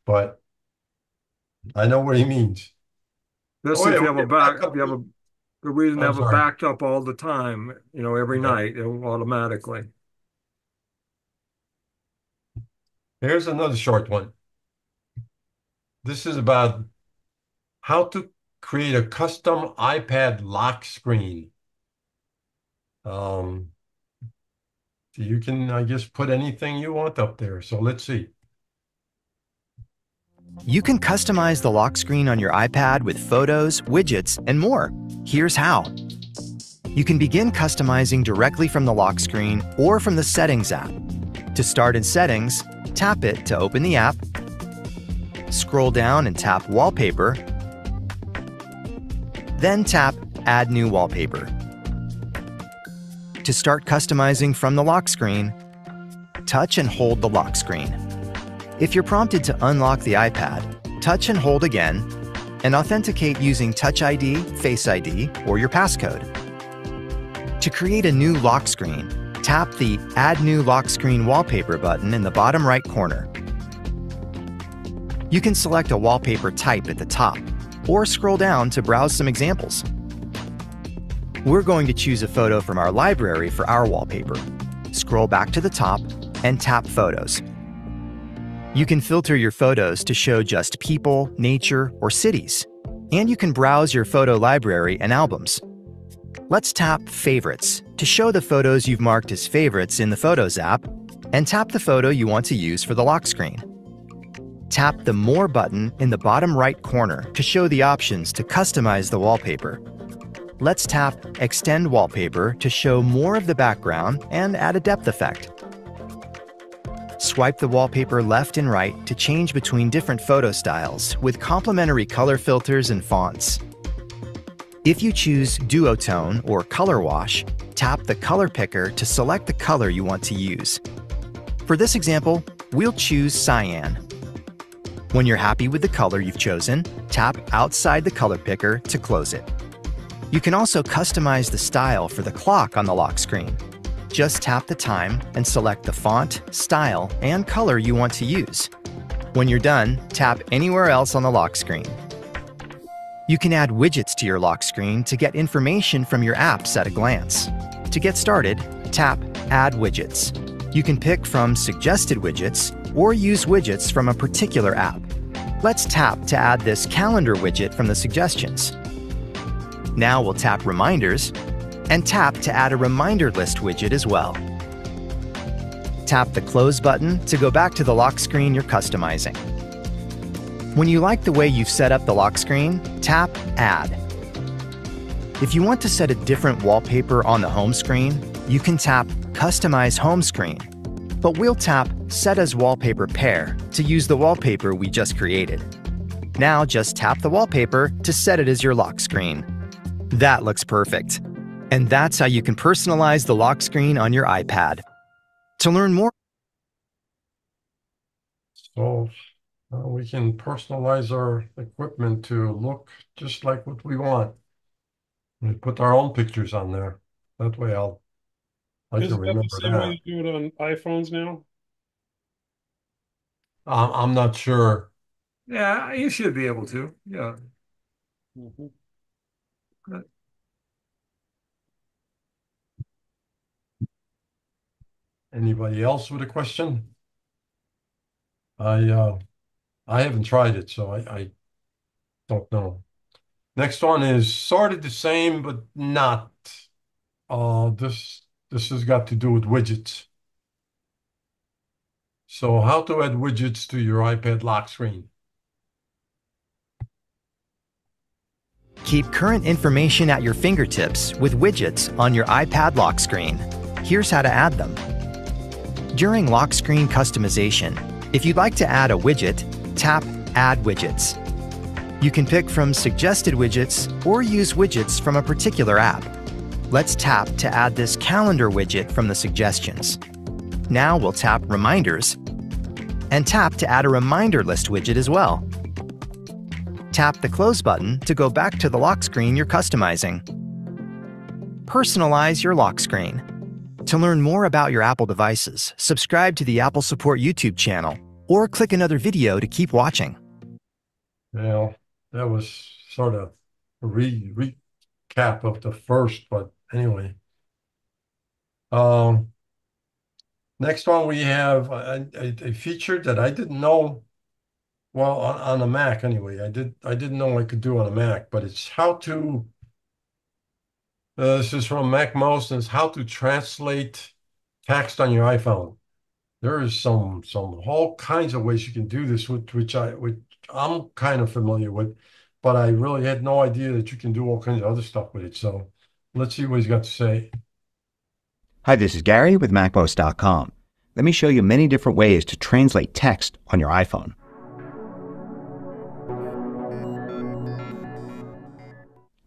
but I know what he means. Oh Especially yeah, if you we have a get back, if backup you have too. a good reason to I'm have it sorry. backed up all the time, every Yeah. night, it'll automatically. Here's another short one. This is about how to create a custom iPad lock screen. Um, you can, I guess, put anything you want up there. So let's see. You can customize the lock screen on your iPad with photos, widgets, and more. Here's how. You can begin customizing directly from the lock screen or from the Settings app. To start in Settings, tap it to open the app, scroll down and tap Wallpaper, then tap Add New Wallpaper. To start customizing from the lock screen, touch and hold the lock screen. If you're prompted to unlock the iPad, touch and hold again, and authenticate using Touch ID, Face ID, or your passcode. To create a new lock screen, tap the Add New Lock Screen Wallpaper button in the bottom right corner. You can select a wallpaper type at the top, or scroll down to browse some examples. We're going to choose a photo from our library for our wallpaper. Scroll back to the top and tap Photos. You can filter your photos to show just people, nature, or cities. And you can browse your photo library and albums. Let's tap Favorites to show the photos you've marked as favorites in the Photos app, and tap the photo you want to use for the lock screen. Tap the More button in the bottom right corner to show the options to customize the wallpaper. Let's tap Extend Wallpaper to show more of the background and add a depth effect. Swipe the wallpaper left and right to change between different photo styles with complementary color filters and fonts. If you choose Duotone or Color Wash, tap the color picker to select the color you want to use. For this example, we'll choose Cyan. When you're happy with the color you've chosen, tap outside the color picker to close it. You can also customize the style for the clock on the lock screen. Just tap the time and select the font, style, and color you want to use. When you're done, tap anywhere else on the lock screen. You can add widgets to your lock screen to get information from your apps at a glance. To get started, tap Add Widgets. You can pick from suggested widgets or use widgets from a particular app. Let's tap to add this calendar widget from the suggestions. Now we'll tap Reminders and tap to add a reminder list widget as well. Tap the Close button to go back to the lock screen you're customizing. When you like the way you've set up the lock screen, tap Add. If you want to set a different wallpaper on the home screen, you can tap Customize Home Screen, but we'll tap Set as Wallpaper Pair to use the wallpaper we just created. Now just tap the wallpaper to set it as your lock screen. That looks perfect. And that's how you can personalize the lock screen on your iPad. To learn more, So we can personalize our equipment to look just like what we want. We put our own pictures on there. That way I can Isn't that the remember same way that. you do it on iPhones now? I'm not sure. Yeah, you should be able to. Yeah. Mhm. Anybody else with a question? I haven't tried it, so I don't know. Next one is sort of the same, but not. This has got to do with widgets. So how to add widgets to your iPad lock screen. Keep current information at your fingertips with widgets on your iPad lock screen. Here's how to add them. During lock screen customization, if you'd like to add a widget, tap Add Widgets. You can pick from suggested widgets or use widgets from a particular app. Let's tap to add this calendar widget from the suggestions. Now we'll tap Reminders and tap to add a reminder list widget as well. Tap the Close button to go back to the lock screen you're customizing. Personalize your lock screen. To learn more about your Apple devices, subscribe to the Apple Support YouTube channel or click another video to keep watching. Well, that was sort of a recap of the first, but anyway. Next one, we have a feature that I didn't know. Well, on a Mac anyway, I didn't know I could do on a Mac, but it's how to. This is from MacMost, and it's how to translate text on your iPhone. There is some all kinds of ways you can do this, which I'm kind of familiar with, but I really had no idea that you can do all kinds of other stuff with it. So let's see what he's got to say. Hi, this is Gary with macOS.com. Let me show you many different ways to translate text on your iPhone.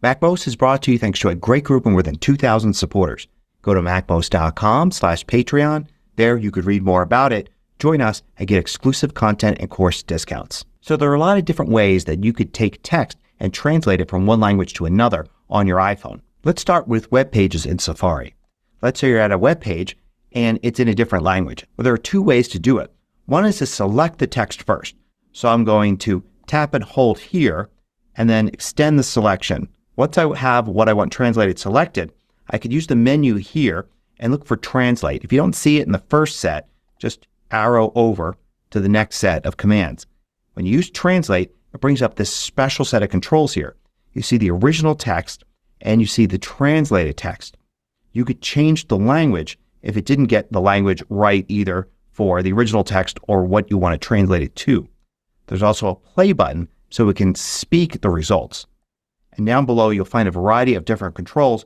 MacMost is brought to you thanks to a great group of more than 2,000 supporters. Go to macmost.com/Patreon. There you could read more about it, join us, and get exclusive content and course discounts. So there are a lot of different ways that you could take text and translate it from one language to another on your iPhone. Let's start with web pages in Safari. Let's say you're at a web page and it's in a different language. Well, there are two ways to do it. One is to select the text first. So I'm going to tap and hold here and then extend the selection. Once I have what I want translated selected, I could use the menu here and look for translate. If you don't see it in the first set, just arrow over to the next set of commands. When you use translate, it brings up this special set of controls here. You see the original text and you see the translated text. You could change the language if it didn't get the language right either for the original text or what you want to translate it to. There's also a play button so it can speak the results. And down below you'll find a variety of different controls,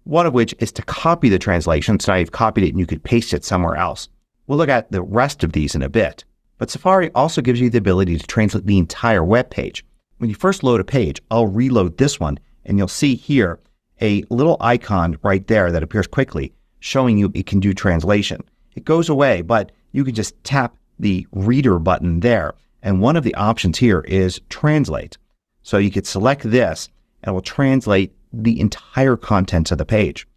one of which is to copy the translation. So now you've copied it and you could paste it somewhere else. We'll look at the rest of these in a bit. But Safari also gives you the ability to translate the entire web page. When you first load a page, I'll reload this one and you'll see here a little icon right there that appears quickly showing you it can do translation. It goes away, but you can just tap the reader button there. And one of the options here is translate. So you could select this and it will translate the entire contents of the page.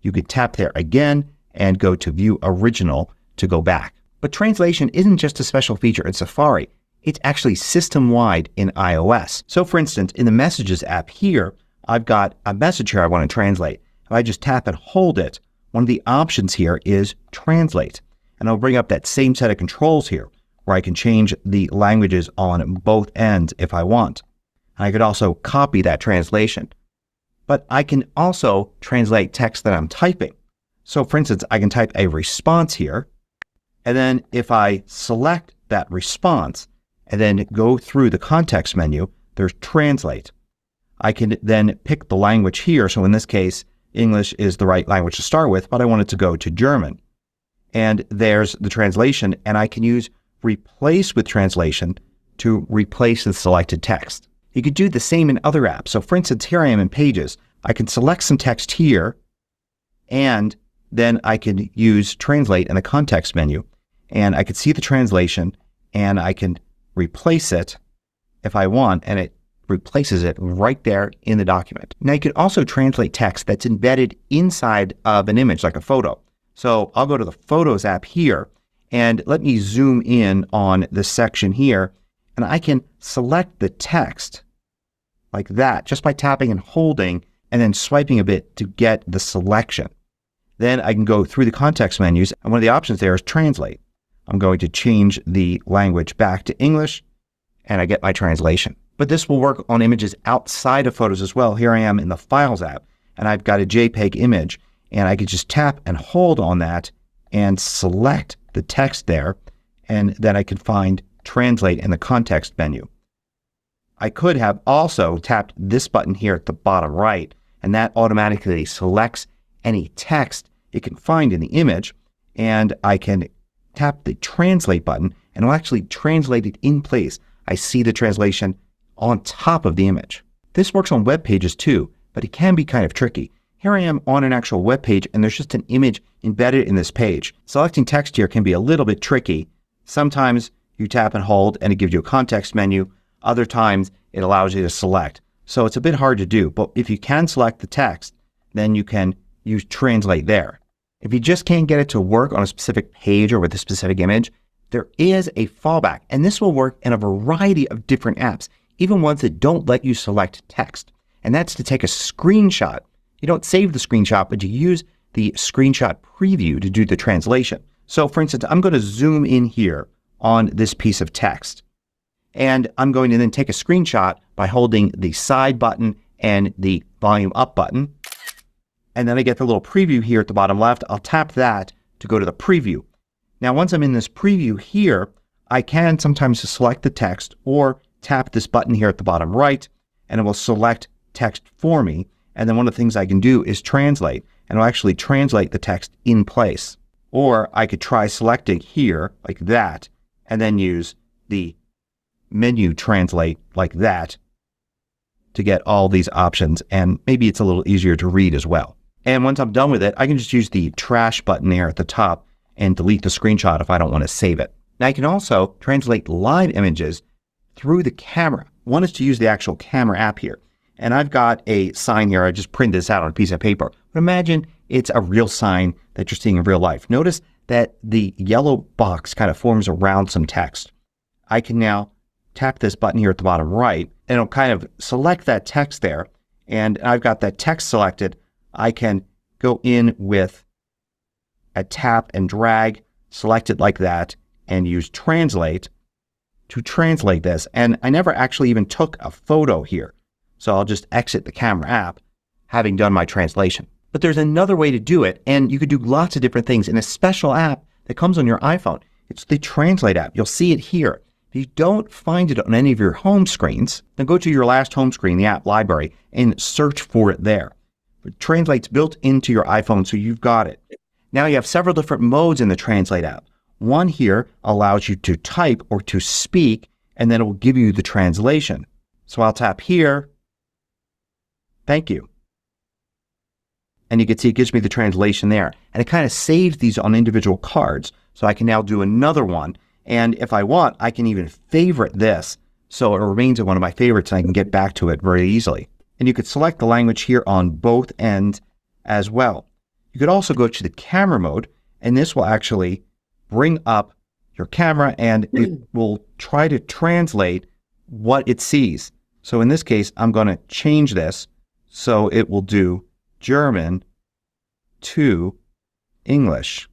You could tap there again and go to View Original to go back. But translation isn't just a special feature in Safari. It's actually system-wide in iOS. So for instance, in the Messages app here, I've got a message here I want to translate. If I just tap and hold it, one of the options here is Translate. And I'll bring up that same set of controls here where I can change the languages on both ends if I want. I could also copy that translation. But I can also translate text that I'm typing. So for instance, I can type a response here. And then if I select that response and then go through the context menu, there's Translate. I can then pick the language here. So in this case, English is the right language to start with, but I want it to go to German. And there's the translation, and I can use Replace with Translation to replace the selected text. You could do the same in other apps. So for instance, here I am in Pages. I can select some text here, and then I can use Translate in the context menu, and I can see the translation, and I can replace it if I want, and it replaces it right there in the document. Now you can also translate text that's embedded inside of an image like a photo. So I'll go to the Photos app here and let me zoom in on this section here and I can select the text like that just by tapping and holding and then swiping a bit to get the selection. Then I can go through the context menus and one of the options there is Translate. I'm going to change the language back to English and I get my translation. But this will work on images outside of Photos as well. Here I am in the Files app and I've got a JPEG image and I could just tap and hold on that and select the text there and then I can find Translate in the context menu. I could have also tapped this button here at the bottom right, and that automatically selects any text it can find in the image, and I can tap the translate button and it'll actually translate it in place. I see the translation on top of the image. This works on web pages too, but it can be kind of tricky. Here I am on an actual web page and there's just an image embedded in this page. Selecting text here can be a little bit tricky. Sometimes you tap and hold and it gives you a context menu. Other times it allows you to select. So it's a bit hard to do, but if you can select the text, then you can use translate there. If you just can't get it to work on a specific page or with a specific image, there is a fallback, and this will work in a variety of different apps, even ones that don't let you select text. And that's to take a screenshot. You don't save the screenshot, but you use the screenshot preview to do the translation. So for instance, I'm going to zoom in here on this piece of text. And I'm going to then take a screenshot by holding the side button and the volume up button. And then I get the little preview here at the bottom left. I'll tap that to go to the preview. Now once I'm in this preview here, I can sometimes select the text or tap this button here at the bottom right and it will select text for me. And then one of the things I can do is translate, and it'll actually translate the text in place. Or I could try selecting here like that and then use the menu translate like that to get all these options, and maybe it's a little easier to read as well. And once I'm done with it, I can just use the trash button there at the top and delete the screenshot if I don't want to save it. Now I can also translate live images through the camera. One is to use the actual camera app here. And I've got a sign here. I just printed this out on a piece of paper. But imagine it's a real sign that you're seeing in real life. Notice that the yellow box kind of forms around some text. I can now tap this button here at the bottom right and it'll kind of select that text there. And I've got that text selected. I can go in with a tap and drag, select it like that, and use translate to translate this. And I never actually even took a photo here. So I'll just exit the camera app having done my translation. But there's another way to do it, and you could do lots of different things in a special app that comes on your iPhone. It's the Translate app. You'll see it here. If you don't find it on any of your home screens, then go to your last home screen, the app library, and search for it there. Translate's built into your iPhone, so you've got it. Now you have several different modes in the Translate app. One here allows you to type or to speak, and then it will give you the translation. So I'll tap here. Thank you. And you can see it gives me the translation there. And it kind of saves these on individual cards. So I can now do another one. And if I want, I can even favorite this so it remains in one of my favorites and I can get back to it very easily. And you could select the language here on both ends as well. You could also go to the camera mode, and this will actually bring up your camera and it will try to translate what it sees. So in this case, I'm going to change this so it will do German to English.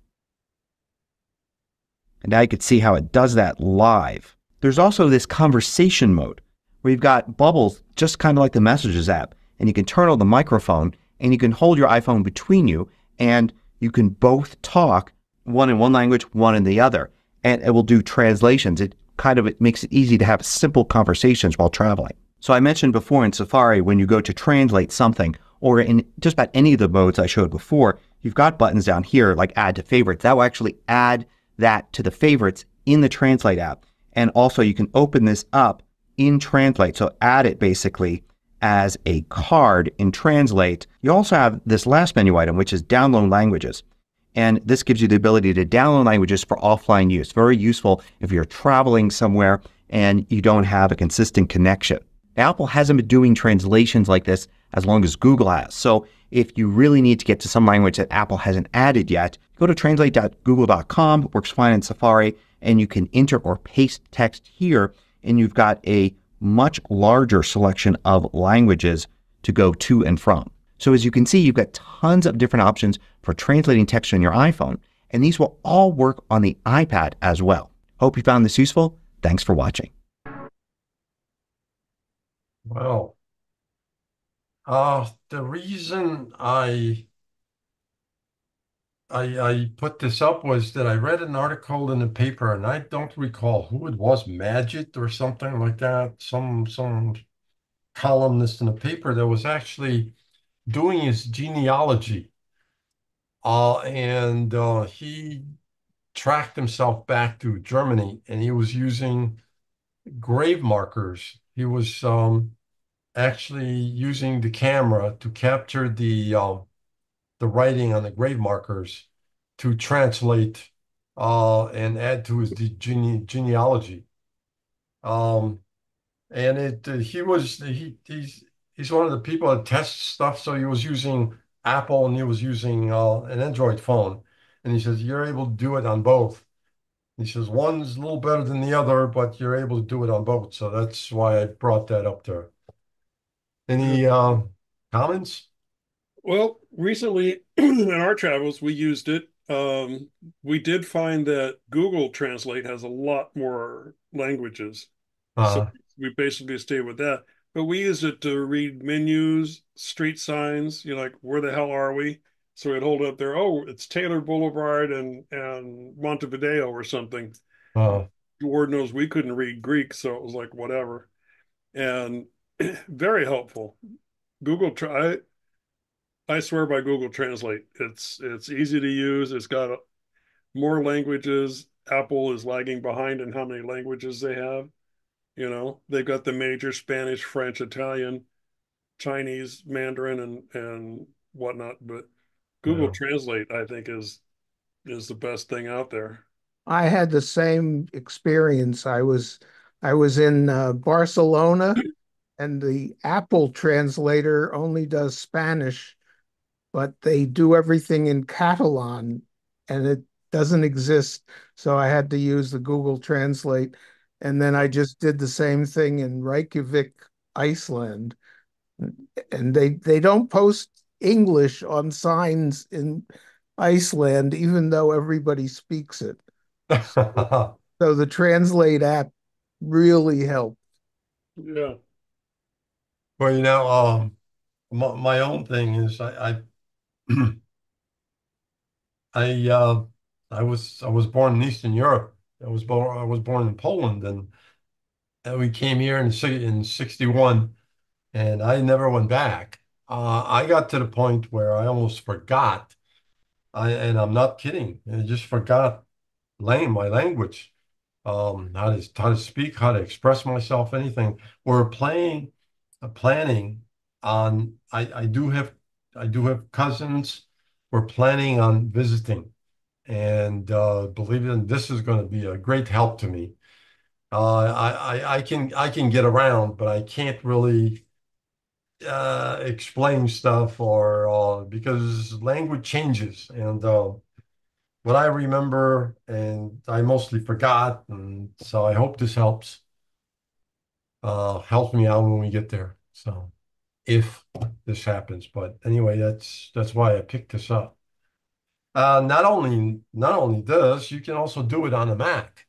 And now you can see how it does that live. There's also this conversation mode where you've got bubbles just kind of like the Messages app, and you can turn on the microphone and you can hold your iPhone between you and you can both talk, one in one language, one in the other, and it will do translations. It makes it easy to have simple conversations while traveling. So I mentioned before in Safari, when you go to translate something, or in just about any of the modes I showed before, you've got buttons down here like add to favorites. That will actually add that to the favorites in the Translate app. And also you can open this up in Translate. So add it basically as a card in Translate. You also have this last menu item, which is download languages. And this gives you the ability to download languages for offline use. Very useful if you're traveling somewhere and you don't have a consistent connection. Apple hasn't been doing translations like this as long as Google has. So if you really need to get to some language that Apple hasn't added yet, go to translate.google.com. It works fine in Safari, and you can enter or paste text here, and you've got a much larger selection of languages to go to and from. So as you can see, you've got tons of different options for translating text on your iPhone, and these will all work on the iPad as well. Hope you found this useful. Thanks for watching. Well, the reason I put this up was that I read an article in the paper, and I don't recall who it was, Magid or something like that. Some columnist in the paper that was actually doing his genealogy. And he tracked himself back to Germany, and he was using grave markers. He was actually using the camera to capture the writing on the grave markers to translate and add to his genealogy. And he's one of the people that tests stuff. So he was using Apple and he was using an Android phone. And he says, you're able to do it on both. He says, one's a little better than the other, but you're able to do it on both. So that's why I brought that up there. Any comments? Well, recently in our travels, we used it. We did find that Google Translate has a lot more languages. So we basically stayed with that. But we use it to read menus, street signs, like, where the hell are we? So we'd hold up there, oh, it's Taylor Boulevard and Montevideo or something. Lord knows we couldn't read Greek, so it was like, whatever. And very helpful. I swear by Google Translate. It's easy to use. It's got more languages. Apple is lagging behind in how many languages they have. They've got the major Spanish, French, Italian, Chinese, Mandarin, and whatnot. But Google Translate, I think, is the best thing out there. I had the same experience. I was in Barcelona, and the Apple translator only does Spanish, but they do everything in Catalan, and it doesn't exist. So I had to use the Google Translate. And then I just did the same thing in Reykjavik, Iceland. And they don't post English on signs in Iceland, even though everybody speaks it. So the Translate app really helped. Yeah. Well, my own thing is I was born in Eastern Europe. I was born in Poland, and we came here in 61, and I never went back. I got to the point where I almost forgot. And I'm not kidding. I just forgot my language, how to speak, how to express myself, anything. We're planning on. I do have cousins. We're planning on visiting, and believe it, this is going to be a great help to me. I can get around, but I can't really explain stuff or because language changes, and what I remember and I mostly forgot, and so I hope this helps me out when we get there. So if this happens, but anyway, that's why I picked this up. Not only this, you can also do it on a Mac.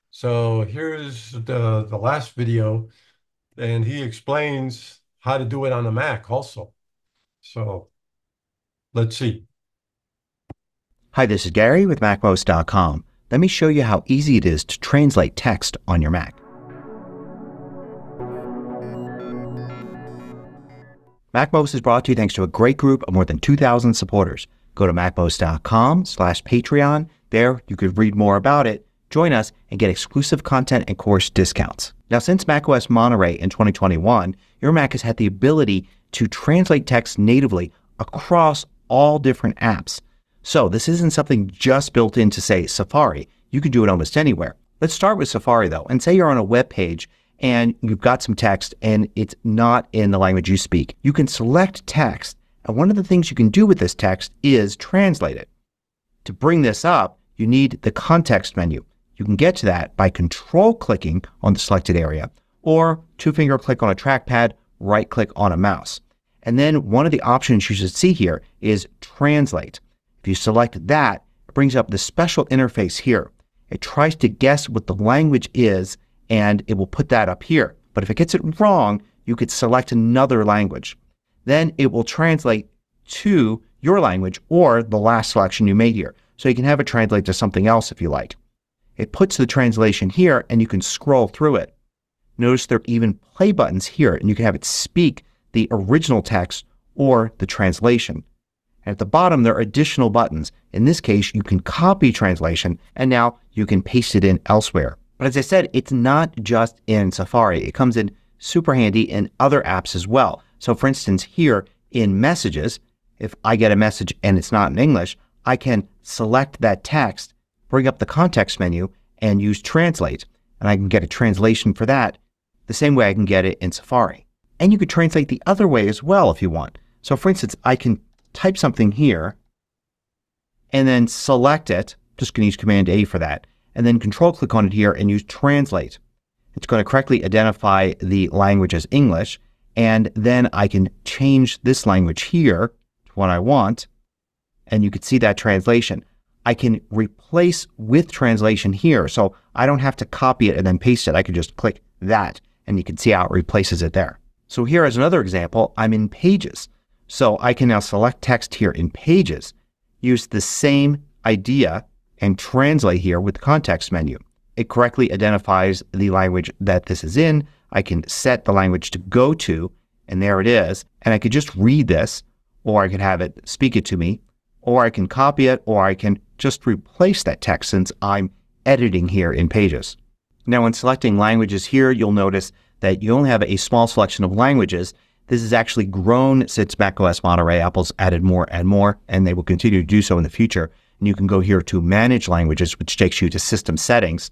So here's the last video, and he explains how to do it on a Mac also. So let's see. Hi, this is Gary with MacMost.com. Let me show you how easy it is to translate text on your Mac. MacMost is brought to you thanks to a great group of more than 2,000 supporters. Go to MacMost.com/Patreon. There you could read more about it, join us, and get exclusive content and course discounts. Now, since macOS Monterey in 2021, your Mac has had the ability to translate text natively across all different apps. So this isn't something just built into, say, Safari. You can do it almost anywhere. Let's start with Safari though, and say you're on a web page and you've got some text and it's not in the language you speak. You can select text, and one of the things you can do with this text is translate it. To bring this up, you need the context menu. You can get to that by control-clicking on the selected area, or two-finger click on a trackpad, right-click on a mouse. And then one of the options you should see here is Translate. If you select that, it brings up the special interface here. It tries to guess what the language is, and it will put that up here. But if it gets it wrong, you could select another language. Then it will translate to your language or the last selection you made here. So you can have it translate to something else if you like. It puts the translation here and you can scroll through it. Notice there are even play buttons here and you can have it speak the original text or the translation. And at the bottom there are additional buttons. In this case you can copy translation and now you can paste it in elsewhere. But as I said, it's not just in Safari. It comes in super handy in other apps as well. So for instance here in Messages, if I get a message and it's not in English, I can select that text, bring up the context menu and use Translate. And I can get a translation for that the same way I can get it in Safari. And you could translate the other way as well if you want. So for instance, I can type something here and then select it. Just going to use Command A for that. And then Control click on it here and use Translate. It's going to correctly identify the language as English. And then I can change this language here to what I want. And you can see that translation. I can replace with translation here. So I don't have to copy it and then paste it. I can just click that and you can see how it replaces it there. So here as another example, I'm in Pages. So I can now select text here in Pages, use the same idea and translate here with the context menu. It correctly identifies the language that this is in. I can set the language to go to and there it is. And I could just read this or I could have it speak it to me or I can copy it or I can just replace that text since I'm editing here in Pages. Now when selecting languages here, you'll notice that you only have a small selection of languages. This has actually grown since macOS Monterey. Apple's added more and more and they will continue to do so in the future. And you can go here to Manage Languages, which takes you to System Settings,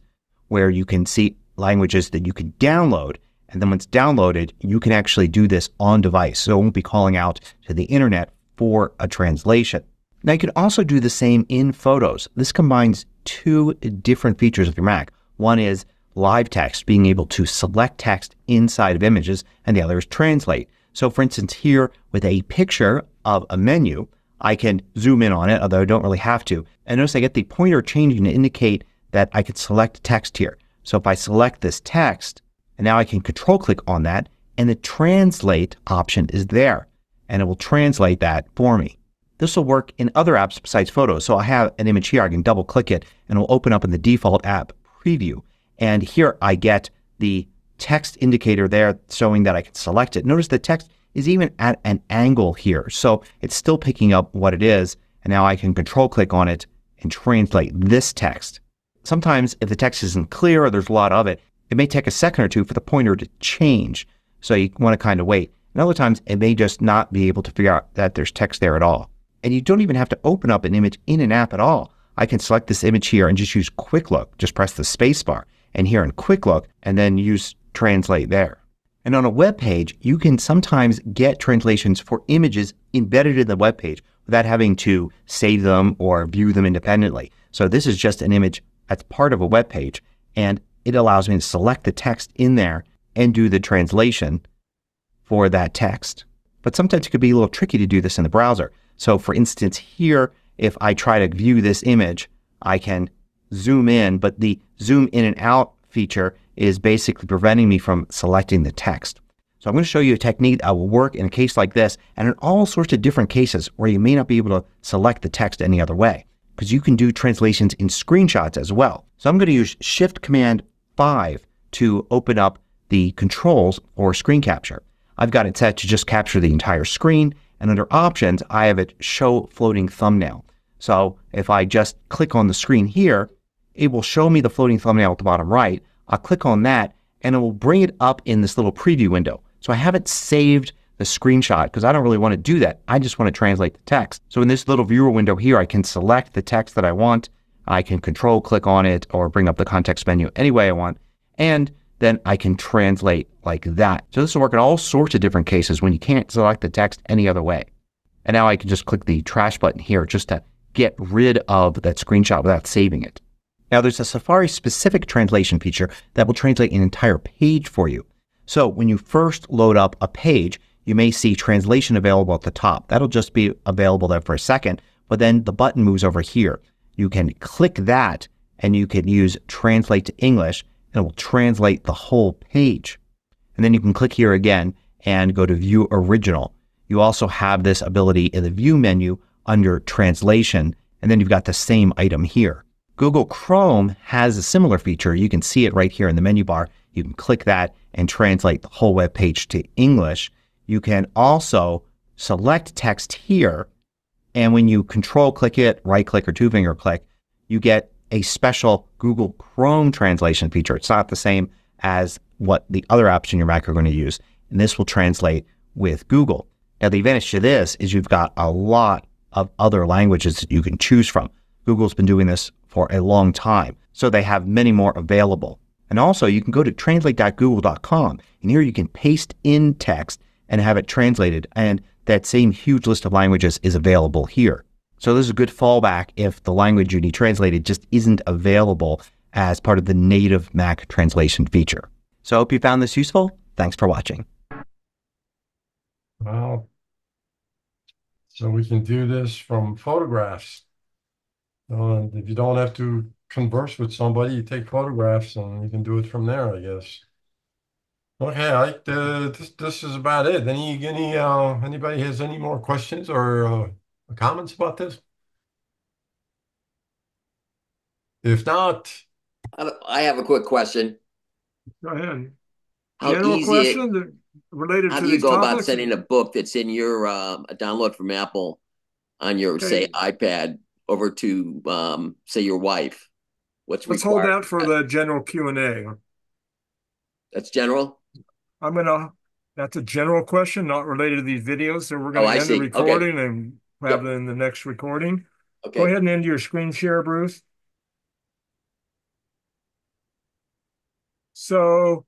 where you can see languages that you can download. And then once downloaded, you can actually do this on device. So it won't be calling out to the internet for a translation. Now you can also do the same in Photos. This combines two different features of your Mac. One is live text, being able to select text inside of images, and the other is Translate. So for instance here with a picture of a menu, I can zoom in on it, although I don't really have to. And notice I get the pointer changing to indicate that I could select text here. So if I select this text, and now I can Control click on that, and the Translate option is there. And it will translate that for me. This will work in other apps besides Photos. So I have an image here, I can double click it, and it will open up in the default app preview. And here I get the text indicator there showing that I can select it. Notice the text is even at an angle here. So it's still picking up what it is. And now I can Control click on it and translate this text. Sometimes if the text isn't clear or there's a lot of it, it may take a second or two for the pointer to change. So you want to kind of wait. And other times it may just not be able to figure out that there's text there at all. And you don't even have to open up an image in an app at all. I can select this image here and just use Quick Look. Just press the space bar and here in Quick Look and then use Translate there. And on a web page, you can sometimes get translations for images embedded in the web page without having to save them or view them independently. So this is just an image that's part of a web page and it allows me to select the text in there and do the translation for that text. But sometimes it could be a little tricky to do this in the browser. So for instance here, if I try to view this image, I can zoom in, but the zoom in and out feature is basically preventing me from selecting the text. So I'm going to show you a technique that will work in a case like this and in all sorts of different cases where you may not be able to select the text any other way, because you can do translations in screenshots as well. So I'm going to use Shift Command 5 to open up the controls for screen capture. I've got it set to just capture the entire screen, and under Options I have it Show Floating Thumbnail. So if I just click on the screen here, it will show me the floating thumbnail at the bottom right. I'll click on that and it will bring it up in this little preview window. So I haven't saved the screenshot because I don't really want to do that. I just want to translate the text. So in this little viewer window here, I can select the text that I want. I can Control click on it or bring up the context menu any way I want. And then I can translate like that. So this will work in all sorts of different cases when you can't select the text any other way. And now I can just click the trash button here just to get rid of that screenshot without saving it. Now there's a Safari specific translation feature that will translate an entire page for you. So when you first load up a page, you may see translation available at the top. That'll just be available there for a second, but then the button moves over here. You can click that and you can use Translate to English and it will translate the whole page. And then you can click here again and go to View Original. You also have this ability in the View menu under translation, and then you've got the same item here. Google Chrome has a similar feature. You can see it right here in the menu bar. You can click that and translate the whole web page to English. You can also select text here, and when you control click it, right click or two finger click, you get a special Google Chrome translation feature. It's not the same as what the other apps in your Mac are going to use, and this will translate with Google. Now the advantage to this is you've got a lot of other languages that you can choose from. Google's been doing this for a long time, so they have many more available. And also you can go to translate.google.com, and here you can paste in text and have it translated, and that same huge list of languages is available here. So this is a good fallback if the language you need translated just isn't available as part of the native Mac translation feature. So I hope you found this useful. Thanks for watching. Well, so we can do this from photographs. If you don't have to converse with somebody, you take photographs and you can do it from there, I guess. Okay, this is about it. Anybody has any more questions or comments about this? If not, I have a quick question. Go ahead. How General easy question related how to do you these go about topics? sending a book that's in your a download from Apple on your say iPad over to say your wife? What's Let's hold required? that for the general Q&A. That's general? That's a general question, not related to these videos. So we're Oh, going to I end the see. Okay. recording and have Yep. it in the next recording. Okay. Go ahead and end your screen share, Bruce. So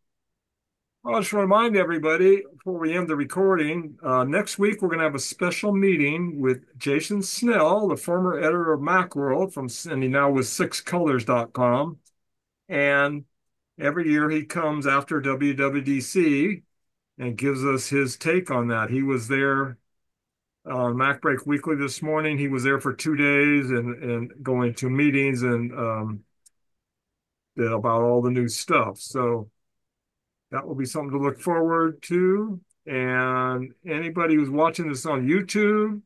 I'll just remind everybody before we end the recording, next week we're going to have a special meeting with Jason Snell, the former editor of Macworld and he now with sixcolors.com. And every year he comes after WWDC and gives us his take on that. He was there on Mac Break Weekly this morning. He was there for 2 days and going to meetings and about all the new stuff. So that will be something to look forward to. And anybody who's watching this on YouTube,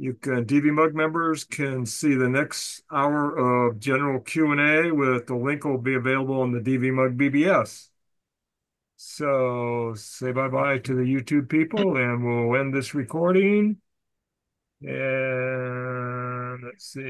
DVMUG members can see the next hour of general Q&A with the link will be available on the DVMUG BBS. So say bye-bye to the YouTube people and we'll end this recording. And let's see.